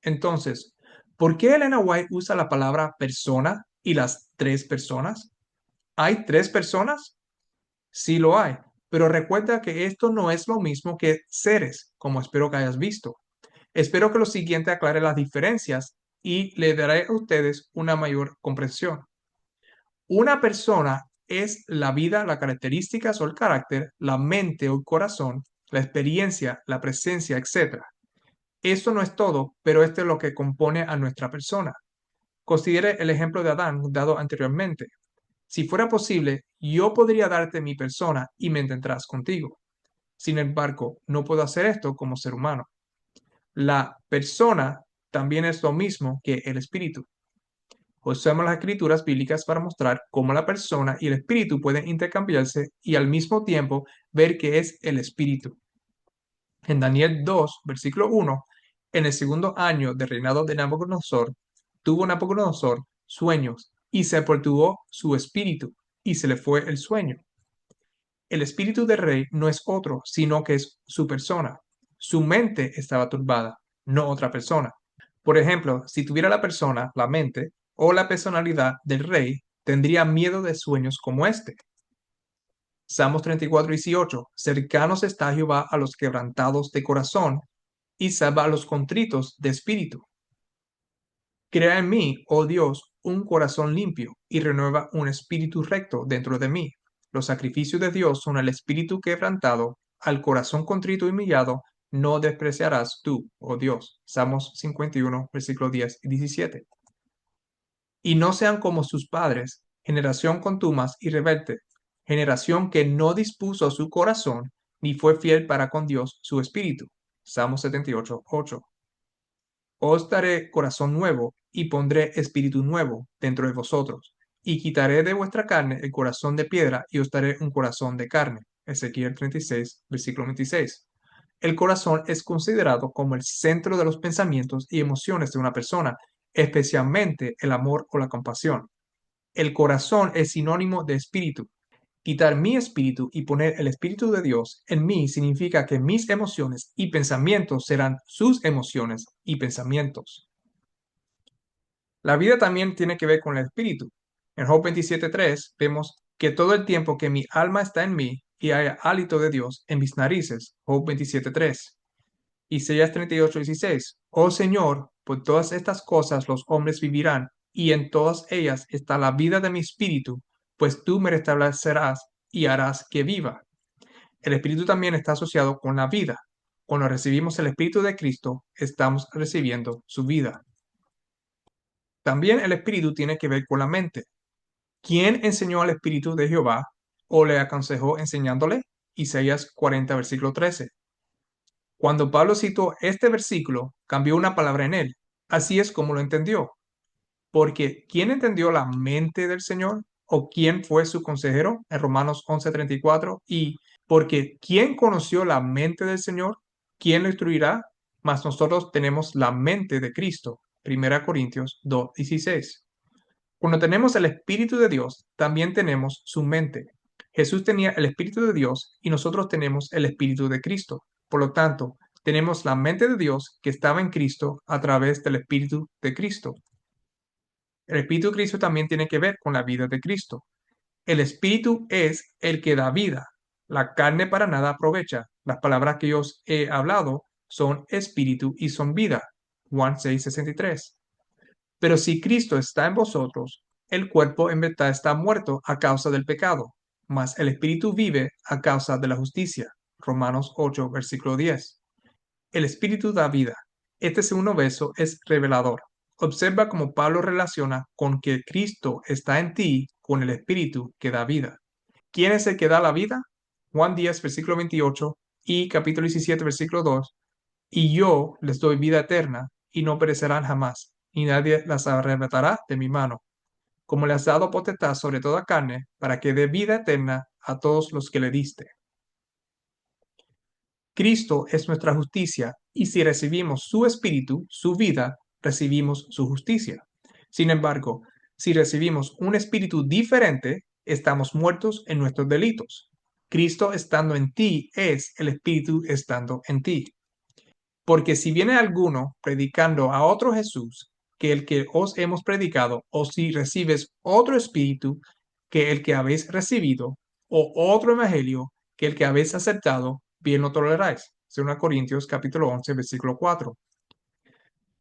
Entonces, ¿por qué Elena White usa la palabra persona y las tres personas? ¿Hay tres personas? Sí lo hay, pero recuerda que esto no es lo mismo que seres, como espero que hayas visto. Espero que lo siguiente aclare las diferencias y le daré a ustedes una mayor comprensión. Una persona es la vida, las características o el carácter, la mente o el corazón, la experiencia, la presencia, etc. Esto no es todo, pero esto es lo que compone a nuestra persona. Considere el ejemplo de Adán dado anteriormente. Si fuera posible, yo podría darte mi persona y me entenderás contigo. Sin embargo, no puedo hacer esto como ser humano. La persona también es lo mismo que el espíritu. Usamos las escrituras bíblicas para mostrar cómo la persona y el espíritu pueden intercambiarse y al mismo tiempo ver que es el espíritu. En Daniel 2, versículo 1, en el segundo año del reinado de Nabucodonosor, tuvo Nabucodonosor sueños y se perturbó su espíritu y se le fue el sueño. El espíritu del rey no es otro, sino que es su persona. Su mente estaba turbada, no otra persona. Por ejemplo, si tuviera la persona, la mente o la personalidad del rey, tendría miedo de sueños como este. Salmos 34:18. Cercanos está Jehová a los quebrantados de corazón y salva a los contritos de espíritu. Crea en mí, oh Dios, un corazón limpio y renueva un espíritu recto dentro de mí. Los sacrificios de Dios son el espíritu quebrantado, al corazón contrito y humillado, no despreciarás tú, oh Dios. Salmos 51, versículos 10 y 17. Y no sean como sus padres, generación contumaz y rebelde, generación que no dispuso su corazón, ni fue fiel para con Dios su espíritu. Salmos 78, 8. Os daré corazón nuevo y pondré espíritu nuevo dentro de vosotros, y quitaré de vuestra carne el corazón de piedra y os daré un corazón de carne. Ezequiel 36, versículo 26. El corazón es considerado como el centro de los pensamientos y emociones de una persona, especialmente el amor o la compasión. El corazón es sinónimo de espíritu. Quitar mi espíritu y poner el espíritu de Dios en mí significa que mis emociones y pensamientos serán sus emociones y pensamientos. La vida también tiene que ver con el espíritu. En Job 27:3 vemos que todo el tiempo que mi alma está en mí y haya hálito de Dios en mis narices. Job 27:3. Isaías 38:16. Oh Señor, por todas estas cosas los hombres vivirán, y en todas ellas está la vida de mi espíritu, pues tú me restablecerás y harás que viva. El espíritu también está asociado con la vida. Cuando recibimos el espíritu de Cristo, estamos recibiendo su vida. También el espíritu tiene que ver con la mente. ¿Quién enseñó al espíritu de Jehová o le aconsejó enseñándole? Isaías 40, versículo 13. Cuando Pablo citó este versículo, cambió una palabra en él. Así es como lo entendió. Porque ¿quién entendió la mente del Señor? ¿O quién fue su consejero? En Romanos 11:34. Y porque ¿quién conoció la mente del Señor? ¿Quién lo instruirá? Mas nosotros tenemos la mente de Cristo. 1 Corintios 2:16. Cuando tenemos el Espíritu de Dios, también tenemos su mente. Jesús tenía el Espíritu de Dios y nosotros tenemos el Espíritu de Cristo. Por lo tanto, tenemos la mente de Dios que estaba en Cristo a través del Espíritu de Cristo. El Espíritu de Cristo también tiene que ver con la vida de Cristo. El Espíritu es el que da vida. La carne para nada aprovecha. Las palabras que yo os he hablado son espíritu y son vida. Juan 6:63. Pero si Cristo está en vosotros, el cuerpo en verdad está muerto a causa del pecado, mas el espíritu vive a causa de la justicia. Romanos 8, versículo 10. El espíritu da vida. Este segundo verso es revelador. Observa cómo Pablo relaciona con que Cristo está en ti con el espíritu que da vida. ¿Quién es el que da la vida? Juan 10, versículo 28 y capítulo 17, versículo 2. Y yo les doy vida eterna, y no perecerán jamás, y nadie las arrebatará de mi mano. Como le has dado potestad sobre toda carne, para que dé vida eterna a todos los que le diste. Cristo es nuestra justicia, y si recibimos su espíritu, su vida, recibimos su justicia. Sin embargo, si recibimos un espíritu diferente, estamos muertos en nuestros delitos. Cristo estando en ti es el espíritu estando en ti. Porque si viene alguno predicando a otro Jesús que el que os hemos predicado, o si recibes otro espíritu que el que habéis recibido, o otro evangelio que el que habéis aceptado, bien lo toleráis. 2 Corintios capítulo 11, versículo 4.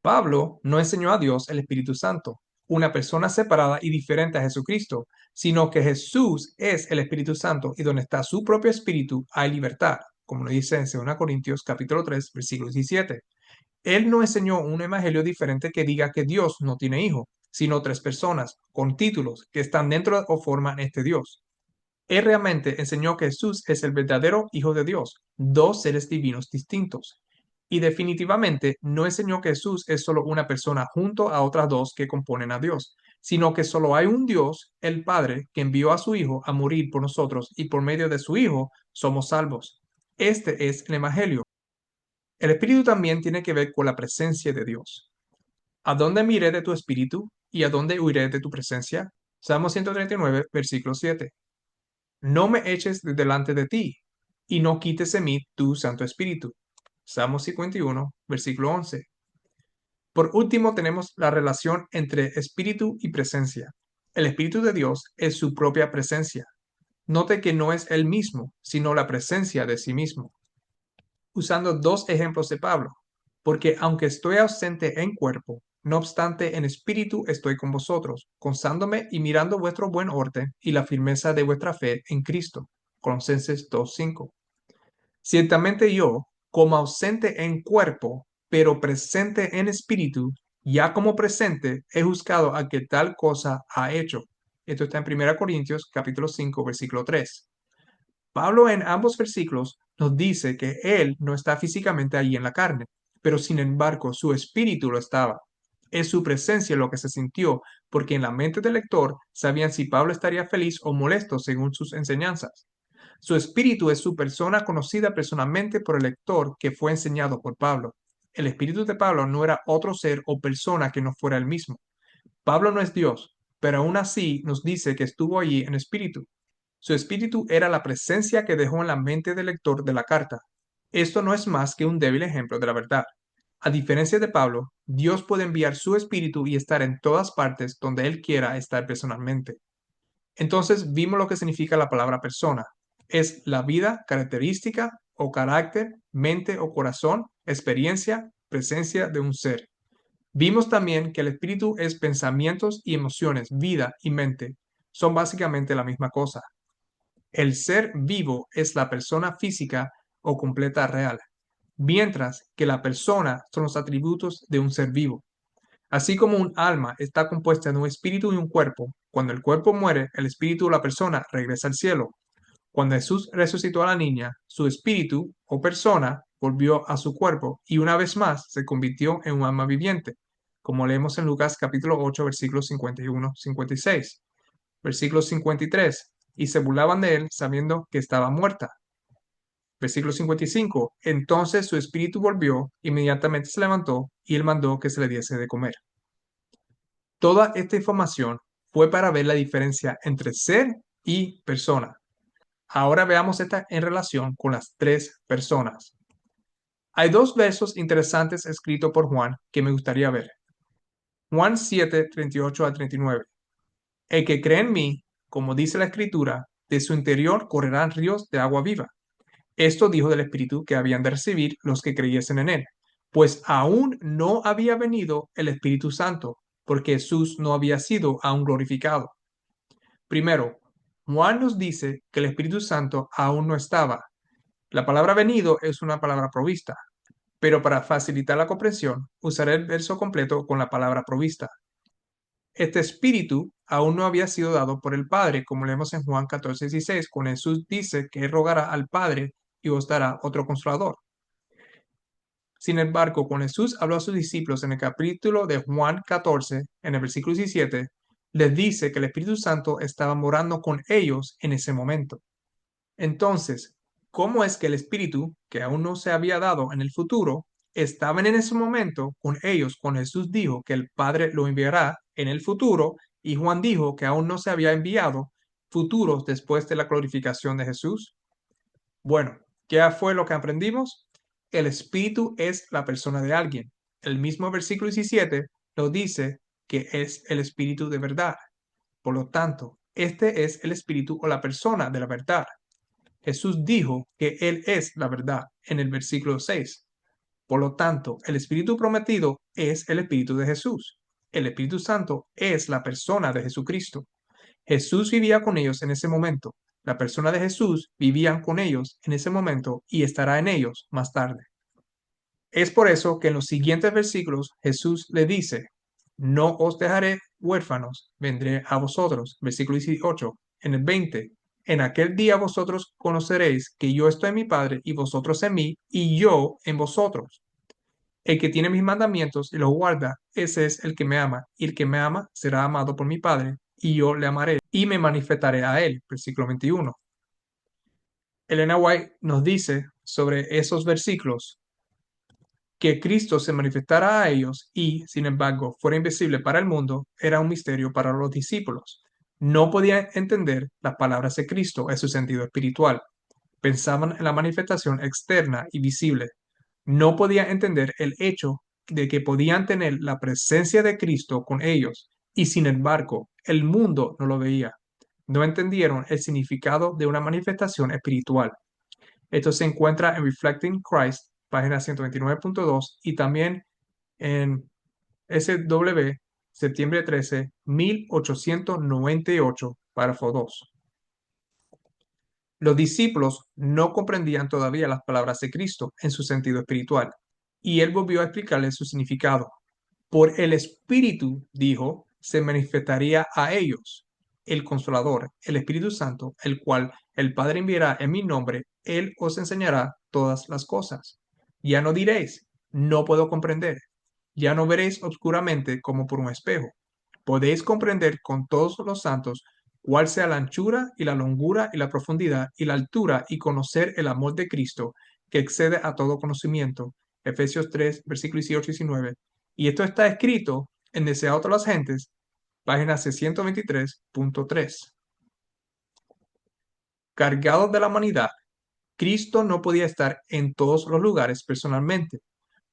Pablo no enseñó a Dios el Espíritu Santo, una persona separada y diferente a Jesucristo, sino que Jesús es el Espíritu Santo y donde está su propio espíritu hay libertad, como lo dice en 2 Corintios capítulo 3, versículo 17. Él no enseñó un evangelio diferente que diga que Dios no tiene hijo, sino tres personas con títulos que están dentro o forman este Dios. Él realmente enseñó que Jesús es el verdadero Hijo de Dios, dos seres divinos distintos. Y definitivamente no enseñó que Jesús es solo una persona junto a otras dos que componen a Dios, sino que solo hay un Dios, el Padre, que envió a su Hijo a morir por nosotros y por medio de su Hijo somos salvos. Este es el Evangelio. El Espíritu también tiene que ver con la presencia de Dios. ¿A dónde miré de tu Espíritu y a dónde huiré de tu presencia? Salmo 139, versículo 7. No me eches de delante de ti, y no quites de mí tu Santo Espíritu. Salmo 51, versículo 11. Por último, tenemos la relación entre espíritu y presencia. El Espíritu de Dios es su propia presencia. Note que no es él mismo, sino la presencia de sí mismo. Usando dos ejemplos de Pablo, porque aunque estoy ausente en cuerpo, No obstante, en espíritu estoy con vosotros, gozándome y mirando vuestro buen orden y la firmeza de vuestra fe en Cristo. Colosenses 2:5. Ciertamente yo, como ausente en cuerpo, pero presente en espíritu, ya como presente, he juzgado a que tal cosa ha hecho. Esto está en 1 Corintios capítulo 5, versículo 3. Pablo en ambos versículos nos dice que él no está físicamente allí en la carne, pero sin embargo su espíritu lo estaba. Es su presencia lo que se sintió, porque en la mente del lector sabían si Pablo estaría feliz o molesto según sus enseñanzas. Su espíritu es su persona conocida personalmente por el lector que fue enseñado por Pablo. El espíritu de Pablo no era otro ser o persona que no fuera el mismo. Pablo no es Dios, pero aún así nos dice que estuvo allí en espíritu. Su espíritu era la presencia que dejó en la mente del lector de la carta. Esto no es más que un débil ejemplo de la verdad. A diferencia de Pablo, Dios puede enviar su espíritu y estar en todas partes donde Él quiera estar personalmente. Entonces vimos lo que significa la palabra persona. Es la vida, característica o carácter, mente o corazón, experiencia, presencia de un ser. Vimos también que el espíritu es pensamientos y emociones, vida y mente. Son básicamente la misma cosa. El ser vivo es la persona física o completa real, mientras que la persona son los atributos de un ser vivo. Así como un alma está compuesta de un espíritu y un cuerpo, cuando el cuerpo muere, el espíritu o la persona regresa al cielo. Cuando Jesús resucitó a la niña, su espíritu o persona volvió a su cuerpo y una vez más se convirtió en un alma viviente, como leemos en Lucas capítulo 8, versículos 51-56. Versículo 53. Y se burlaban de él sabiendo que estaba muerta. Versículo 55. Entonces su espíritu volvió, inmediatamente se levantó y él mandó que se le diese de comer. Toda esta información fue para ver la diferencia entre ser y persona. Ahora veamos esta en relación con las tres personas. Hay dos versos interesantes escritos por Juan que me gustaría ver. Juan 7, 38 a 39. El que cree en mí, como dice la escritura, de su interior correrán ríos de agua viva. Esto dijo del Espíritu que habían de recibir los que creyesen en él, pues aún no había venido el Espíritu Santo, porque Jesús no había sido aún glorificado. Primero, Juan nos dice que el Espíritu Santo aún no estaba. La palabra venido es una palabra provista, pero para facilitar la comprensión, usaré el verso completo con la palabra provista. Este espíritu aún no había sido dado por el Padre, como leemos en Juan 14:16, cuando Jesús dice que él rogará al Padre y os dará otro consolador. Sin embargo, cuando Jesús habló a sus discípulos en el capítulo de Juan 14, en el versículo 17, les dice que el Espíritu Santo estaba morando con ellos en ese momento. Entonces, ¿cómo es que el Espíritu, que aún no se había dado en el futuro, estaban en ese momento con ellos cuando Jesús dijo que el Padre lo enviará en el futuro y Juan dijo que aún no se había enviado futuros después de la glorificación de Jesús? Bueno, ¿qué fue lo que aprendimos? El Espíritu es la persona de alguien. El mismo versículo 17 nos dice que es el Espíritu de verdad. Por lo tanto, este es el Espíritu o la persona de la verdad. Jesús dijo que Él es la verdad en el versículo 6. Por lo tanto, el Espíritu prometido es el Espíritu de Jesús. El Espíritu Santo es la persona de Jesucristo. Jesús vivía con ellos en ese momento. La persona de Jesús vivía con ellos en ese momento y estará en ellos más tarde. Es por eso que en los siguientes versículos Jesús le dice, no os dejaré huérfanos, vendré a vosotros. Versículo 18. En el 20, en aquel día vosotros conoceréis que yo estoy en mi Padre y vosotros en mí y yo en vosotros. El que tiene mis mandamientos y los guarda, ese es el que me ama, y el que me ama será amado por mi Padre, y yo le amaré y me manifestaré a él. Versículo 21. Elena White nos dice sobre esos versículos que Cristo se manifestara a ellos y, sin embargo, fuera invisible para el mundo, era un misterio para los discípulos. No podían entender las palabras de Cristo en su sentido espiritual. Pensaban en la manifestación externa y visible. No podían entender el hecho de que podían tener la presencia de Cristo con ellos y, sin embargo, el mundo no lo veía. No entendieron el significado de una manifestación espiritual. Esto se encuentra en Reflecting Christ, página 129.2 y también en SW, septiembre 13, 1898, párrafo 2. Los discípulos no comprendían todavía las palabras de Cristo en su sentido espiritual, y él volvió a explicarles su significado. Por el Espíritu, dijo, se manifestaría a ellos el Consolador, el Espíritu Santo, el cual el Padre enviará en mi nombre. Él os enseñará todas las cosas. Ya no diréis, no puedo comprender. Ya no veréis obscuramente como por un espejo. Podéis comprender con todos los santos cuál sea la anchura y la longura y la profundidad y la altura, y conocer el amor de Cristo que excede a todo conocimiento. Efesios 3, versículos 18 y 19. Y esto está escrito en Deseado a todas las gentes, página 623.3. Cargados de la humanidad, Cristo no podía estar en todos los lugares personalmente.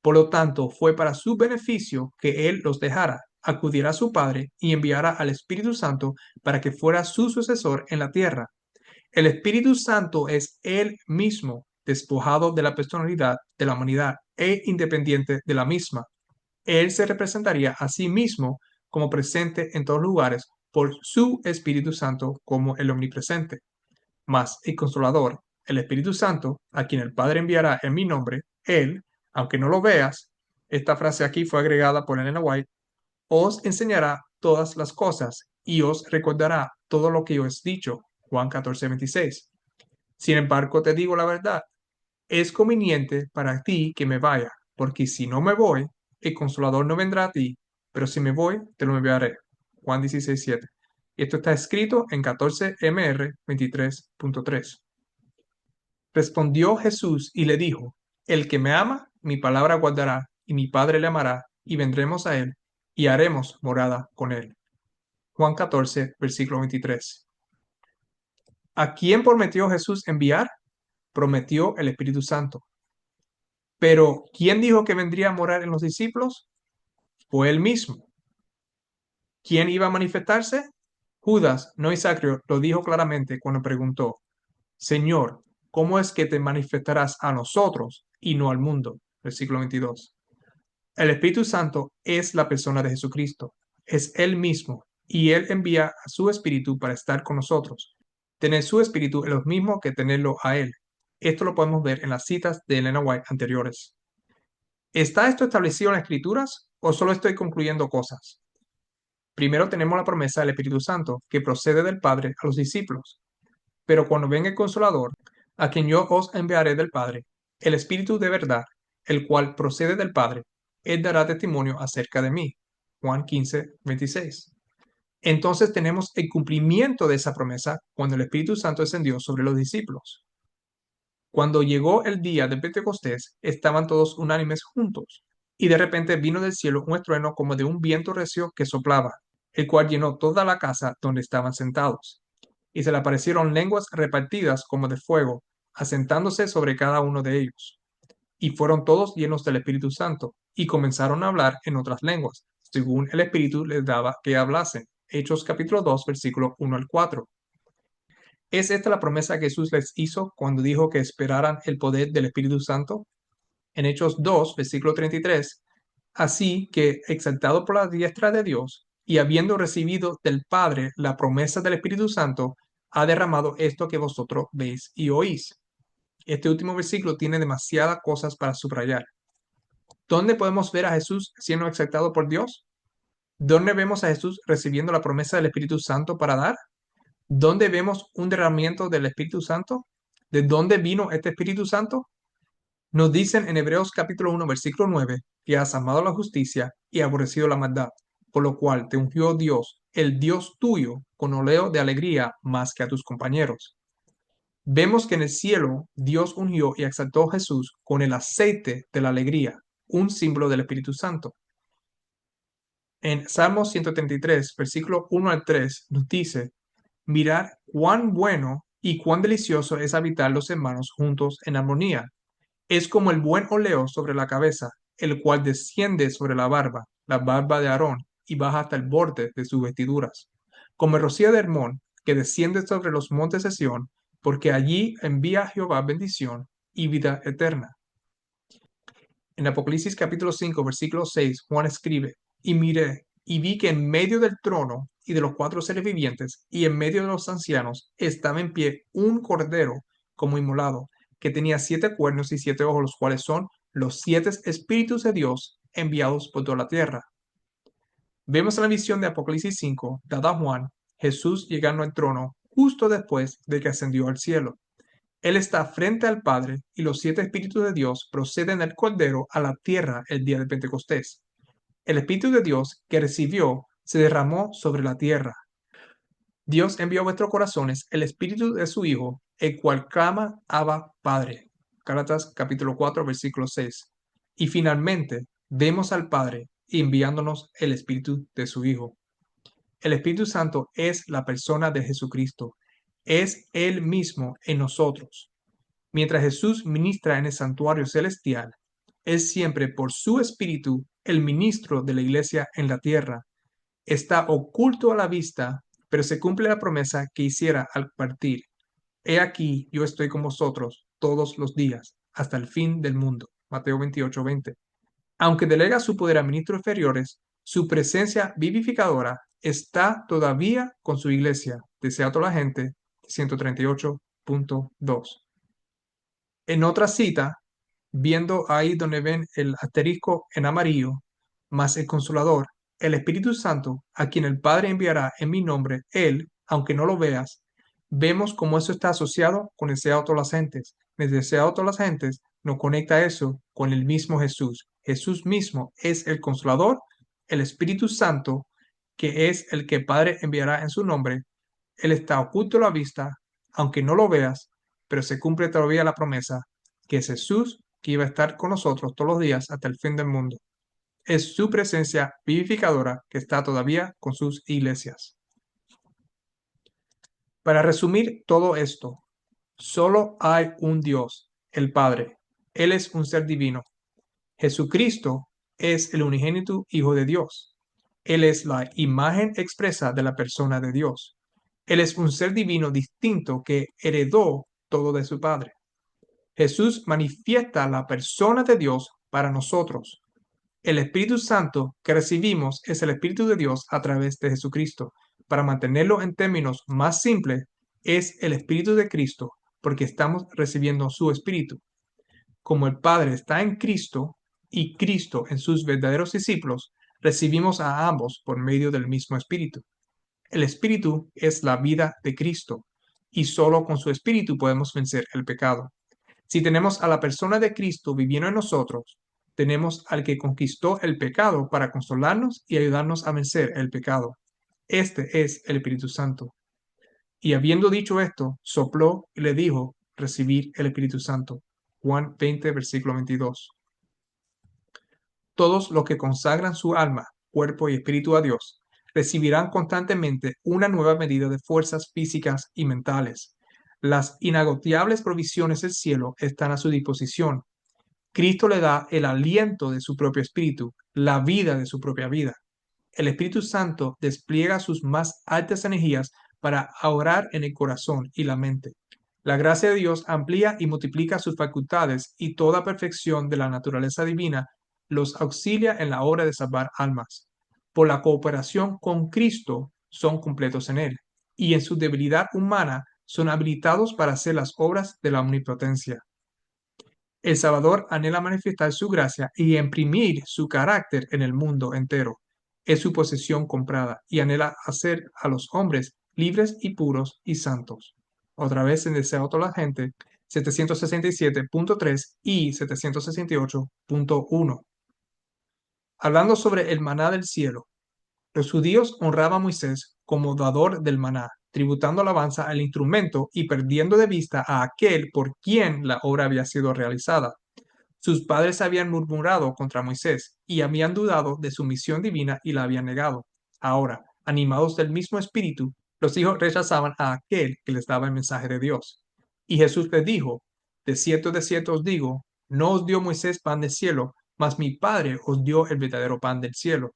Por lo tanto, fue para su beneficio que Él los dejara, acudiera a su Padre y enviara al Espíritu Santo para que fuera su sucesor en la tierra. El Espíritu Santo es Él mismo, despojado de la personalidad de la humanidad e independiente de la misma. Él se representaría a sí mismo como presente en todos lugares por su Espíritu Santo como el omnipresente. Mas el Consolador, el Espíritu Santo, a quien el Padre enviará en mi nombre, Él, aunque no lo veas, esta frase aquí fue agregada por Elena White, os enseñará todas las cosas y os recordará todo lo que yo os he dicho. Juan 14:26. Sin embargo, te digo la verdad, es conveniente para ti que me vaya, porque si no me voy, el Consolador no vendrá a ti, pero si me voy, te lo enviaré. Juan 16:7. Y esto está escrito en 14 MR 23.3. Respondió Jesús y le dijo, el que me ama, mi palabra guardará, y mi Padre le amará, y vendremos a él, y haremos morada con él. Juan 14, versículo 23. ¿A quién prometió Jesús enviar? Prometió el Espíritu Santo. Pero, ¿quién dijo que vendría a morar en los discípulos? Fue él mismo. ¿Quién iba a manifestarse? Judas, no Iscariote, lo dijo claramente cuando preguntó, Señor, ¿cómo es que te manifestarás a nosotros y no al mundo? Versículo 22. El Espíritu Santo es la persona de Jesucristo, es Él mismo, y Él envía a su Espíritu para estar con nosotros. Tener su Espíritu es lo mismo que tenerlo a Él. Esto lo podemos ver en las citas de Elena White anteriores. ¿Está esto establecido en las Escrituras o solo estoy concluyendo cosas? Primero tenemos la promesa del Espíritu Santo, que procede del Padre a los discípulos. Pero cuando venga el Consolador, a quien yo os enviaré del Padre, el Espíritu de verdad, el cual procede del Padre, él dará testimonio acerca de mí. Juan 15:26. Entonces tenemos el cumplimiento de esa promesa cuando el Espíritu Santo descendió sobre los discípulos. Cuando llegó el día de Pentecostés, estaban todos unánimes juntos, y de repente vino del cielo un estruendo como de un viento recio que soplaba, el cual llenó toda la casa donde estaban sentados. Y se le aparecieron lenguas repartidas como de fuego, asentándose sobre cada uno de ellos. Y fueron todos llenos del Espíritu Santo, y comenzaron a hablar en otras lenguas, según el Espíritu les daba que hablasen. Hechos capítulo 2, versículo 1 al 4. ¿Es esta la promesa que Jesús les hizo cuando dijo que esperaran el poder del Espíritu Santo? En Hechos 2, versículo 33, así que, exaltado por la diestra de Dios, y habiendo recibido del Padre la promesa del Espíritu Santo, ha derramado esto que vosotros veis y oís. Este último versículo tiene demasiadas cosas para subrayar. ¿Dónde podemos ver a Jesús siendo exaltado por Dios? ¿Dónde vemos a Jesús recibiendo la promesa del Espíritu Santo para dar? ¿Dónde vemos un derramamiento del Espíritu Santo? ¿De dónde vino este Espíritu Santo? Nos dicen en Hebreos capítulo 1, versículo 9, que has amado la justicia y aborrecido la maldad, por lo cual te ungió Dios, el Dios tuyo, con óleo de alegría más que a tus compañeros. Vemos que en el cielo Dios ungió y exaltó a Jesús con el aceite de la alegría, un símbolo del Espíritu Santo. En Salmos 133, versículo 1 al 3, nos dice, mirad cuán bueno y cuán delicioso es habitar los hermanos juntos en armonía. Es como el buen óleo sobre la cabeza, el cual desciende sobre la barba de Aarón, y baja hasta el borde de sus vestiduras. Como el rocío de Hermón, que desciende sobre los montes de Sión, porque allí envía Jehová bendición y vida eterna. En Apocalipsis capítulo 5, versículo 6, Juan escribe, y miré, y vi que en medio del trono y de los cuatro seres vivientes, y en medio de los ancianos, estaba en pie un cordero como inmolado, que tenía 7 cuernos y 7 ojos, los cuales son los 7 espíritus de Dios enviados por toda la tierra. Vemos en la visión de Apocalipsis 5, dada a Juan, Jesús llegando al trono justo después de que ascendió al cielo. Él está frente al Padre y los 7 espíritus de Dios proceden del Cordero a la tierra el día de Pentecostés. El Espíritu de Dios que recibió se derramó sobre la tierra. Dios envió a vuestros corazones el Espíritu de su Hijo, el cual clama Abba Padre. Gálatas capítulo 4, versículo 6. Y finalmente vemos al Padre enviándonos el Espíritu de su Hijo. El Espíritu Santo es la persona de Jesucristo. Es Él mismo en nosotros. Mientras Jesús ministra en el santuario celestial, es siempre por su Espíritu el ministro de la iglesia en la tierra. Está oculto a la vista, pero se cumple la promesa que hiciera al partir. He aquí, yo estoy con vosotros todos los días, hasta el fin del mundo. Mateo 28:20. Aunque delega su poder a ministros inferiores, su presencia vivificadora está todavía con su iglesia. Desea toda la gente, 138.2. En otra cita, viendo ahí donde ven el asterisco en amarillo, más el Consolador, el Espíritu Santo, a quien el Padre enviará en mi nombre, él, aunque no lo veas, vemos cómo eso está asociado con el deseado de todas las gentes. El deseado de todas las gentes nos conecta eso con el mismo Jesús. Jesús mismo es el Consolador, el Espíritu Santo, que es el que el Padre enviará en su nombre. Él está oculto a la vista, aunque no lo veas, pero se cumple todavía la promesa que es Jesús que iba a estar con nosotros todos los días hasta el fin del mundo. Es su presencia vivificadora que está todavía con sus iglesias. Para resumir todo esto, solo hay un Dios, el Padre. Él es un ser divino. Jesucristo es el unigénito Hijo de Dios. Él es la imagen expresa de la persona de Dios. Él es un ser divino distinto que heredó todo de su Padre. Jesús manifiesta la persona de Dios para nosotros. El Espíritu Santo que recibimos es el Espíritu de Dios a través de Jesucristo. Para mantenerlo en términos más simples, es el Espíritu de Cristo, porque estamos recibiendo su Espíritu. Como el Padre está en Cristo y Cristo en sus verdaderos discípulos, recibimos a ambos por medio del mismo Espíritu. El Espíritu es la vida de Cristo, y solo con su Espíritu podemos vencer el pecado. Si tenemos a la persona de Cristo viviendo en nosotros, tenemos al que conquistó el pecado para consolarnos y ayudarnos a vencer el pecado. Este es el Espíritu Santo. Y habiendo dicho esto, sopló y le dijo, recibir el Espíritu Santo. Juan 20, versículo 22. Todos los que consagran su alma, cuerpo y espíritu a Dios, recibirán constantemente una nueva medida de fuerzas físicas y mentales. Las inagotables provisiones del cielo están a su disposición. Cristo le da el aliento de su propio espíritu, la vida de su propia vida. El Espíritu Santo despliega sus más altas energías para orar en el corazón y la mente. La gracia de Dios amplía y multiplica sus facultades y toda perfección de la naturaleza divina los auxilia en la obra de salvar almas. Por la cooperación con Cristo son completos en Él, y en su debilidad humana son habilitados para hacer las obras de la omnipotencia. El Salvador anhela manifestar su gracia y imprimir su carácter en el mundo entero. Es su posesión comprada y anhela hacer a los hombres libres y puros y santos. Otra vez en Deseo a toda la gente, 767.3 y 768.1. Hablando sobre el maná del cielo, los judíos honraban a Moisés como dador del maná, tributando alabanza al instrumento y perdiendo de vista a aquel por quien la obra había sido realizada. Sus padres habían murmurado contra Moisés y habían dudado de su misión divina y la habían negado. Ahora, animados del mismo espíritu, los hijos rechazaban a aquel que les daba el mensaje de Dios. Y Jesús les dijo, de cierto os digo, no os dio Moisés pan del cielo, mas mi Padre os dio el verdadero pan del cielo.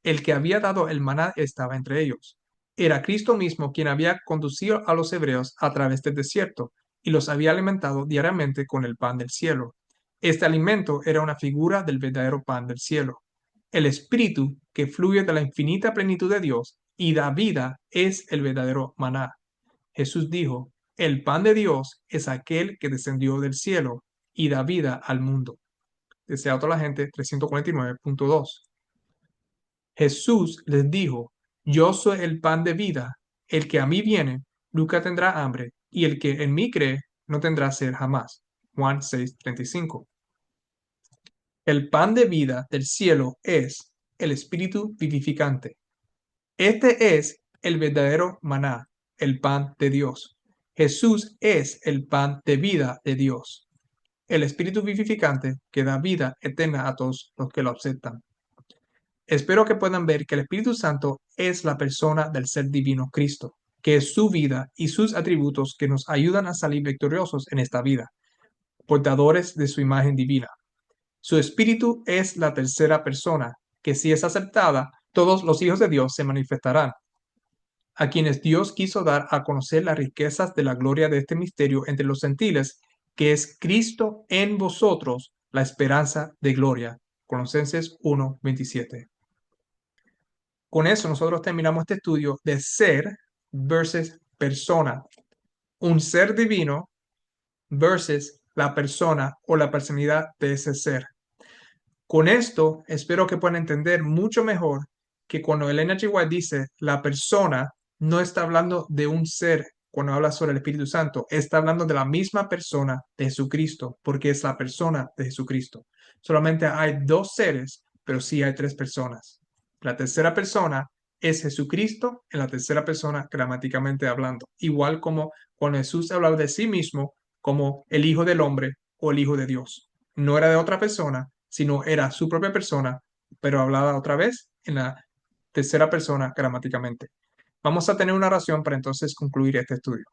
El que había dado el maná estaba entre ellos. Era Cristo mismo quien había conducido a los hebreos a través del desierto y los había alimentado diariamente con el pan del cielo. Este alimento era una figura del verdadero pan del cielo. el espíritu que fluye de la infinita plenitud de Dios y da vida es el verdadero maná. Jesús dijo, el pan de Dios es aquel que descendió del cielo y da vida al mundo. Desea toda la gente 349.2. Jesús les dijo, yo soy el pan de vida, el que a mí viene nunca tendrá hambre, y el que en mí cree no tendrá sed jamás. Juan 6:35. El pan de vida del cielo es el espíritu vivificante. Este es el verdadero maná, el pan de Dios. Jesús es el pan de vida de Dios, el espíritu vivificante que da vida eterna a todos los que lo aceptan. Espero que puedan ver que el Espíritu Santo es la persona del ser divino Cristo, que es su vida y sus atributos que nos ayudan a salir victoriosos en esta vida, portadores de su imagen divina. Su Espíritu es la tercera persona, que si es aceptada, todos los hijos de Dios se manifestarán, a quienes Dios quiso dar a conocer las riquezas de la gloria de este misterio entre los gentiles, que es Cristo en vosotros, la esperanza de gloria. Colosenses 1:27. Con eso nosotros terminamos este estudio de ser versus persona. Un ser divino versus la persona o la personalidad de ese ser. Con esto espero que puedan entender mucho mejor que cuando Elena G. White dice la persona, no está hablando de un ser cuando habla sobre el Espíritu Santo, está hablando de la misma persona de Jesucristo, porque es la persona de Jesucristo. Solamente hay dos seres, pero sí hay tres personas. La tercera persona es Jesucristo en la tercera persona gramáticamente hablando, igual como cuando Jesús hablaba de sí mismo como el Hijo del Hombre o el Hijo de Dios. No era de otra persona, sino era su propia persona, pero hablada otra vez en la tercera persona gramáticamente. Vamos a tener una oración para entonces concluir este estudio.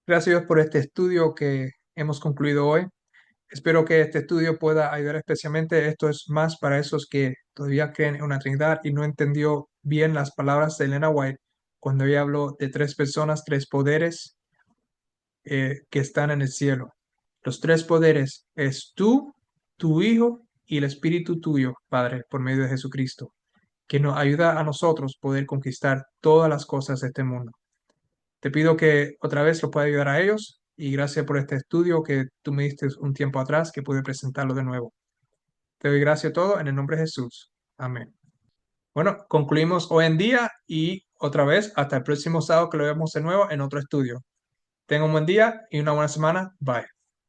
Gracias a Dios por este estudio que hemos concluido hoy. Espero que este estudio pueda ayudar especialmente. Esto es más para esos que todavía creen en una Trinidad y no entendió bien las palabras de Elena White cuando ella habló de tres personas, tres poderes que están en el cielo. Los tres poderes es tú, tu Hijo y el Espíritu tuyo, Padre, por medio de Jesucristo, que nos ayuda a nosotros poder conquistar todas las cosas de este mundo. Te pido que otra vez lo pueda ayudar a ellos y gracias por este estudio que tú me diste un tiempo atrás que pude presentarlo de nuevo. Te doy gracias a todo en el nombre de Jesús. Amén. Bueno, concluimos hoy en día y otra vez hasta el próximo sábado que lo vemos de nuevo en otro estudio. Tenga un buen día y una buena semana. Bye.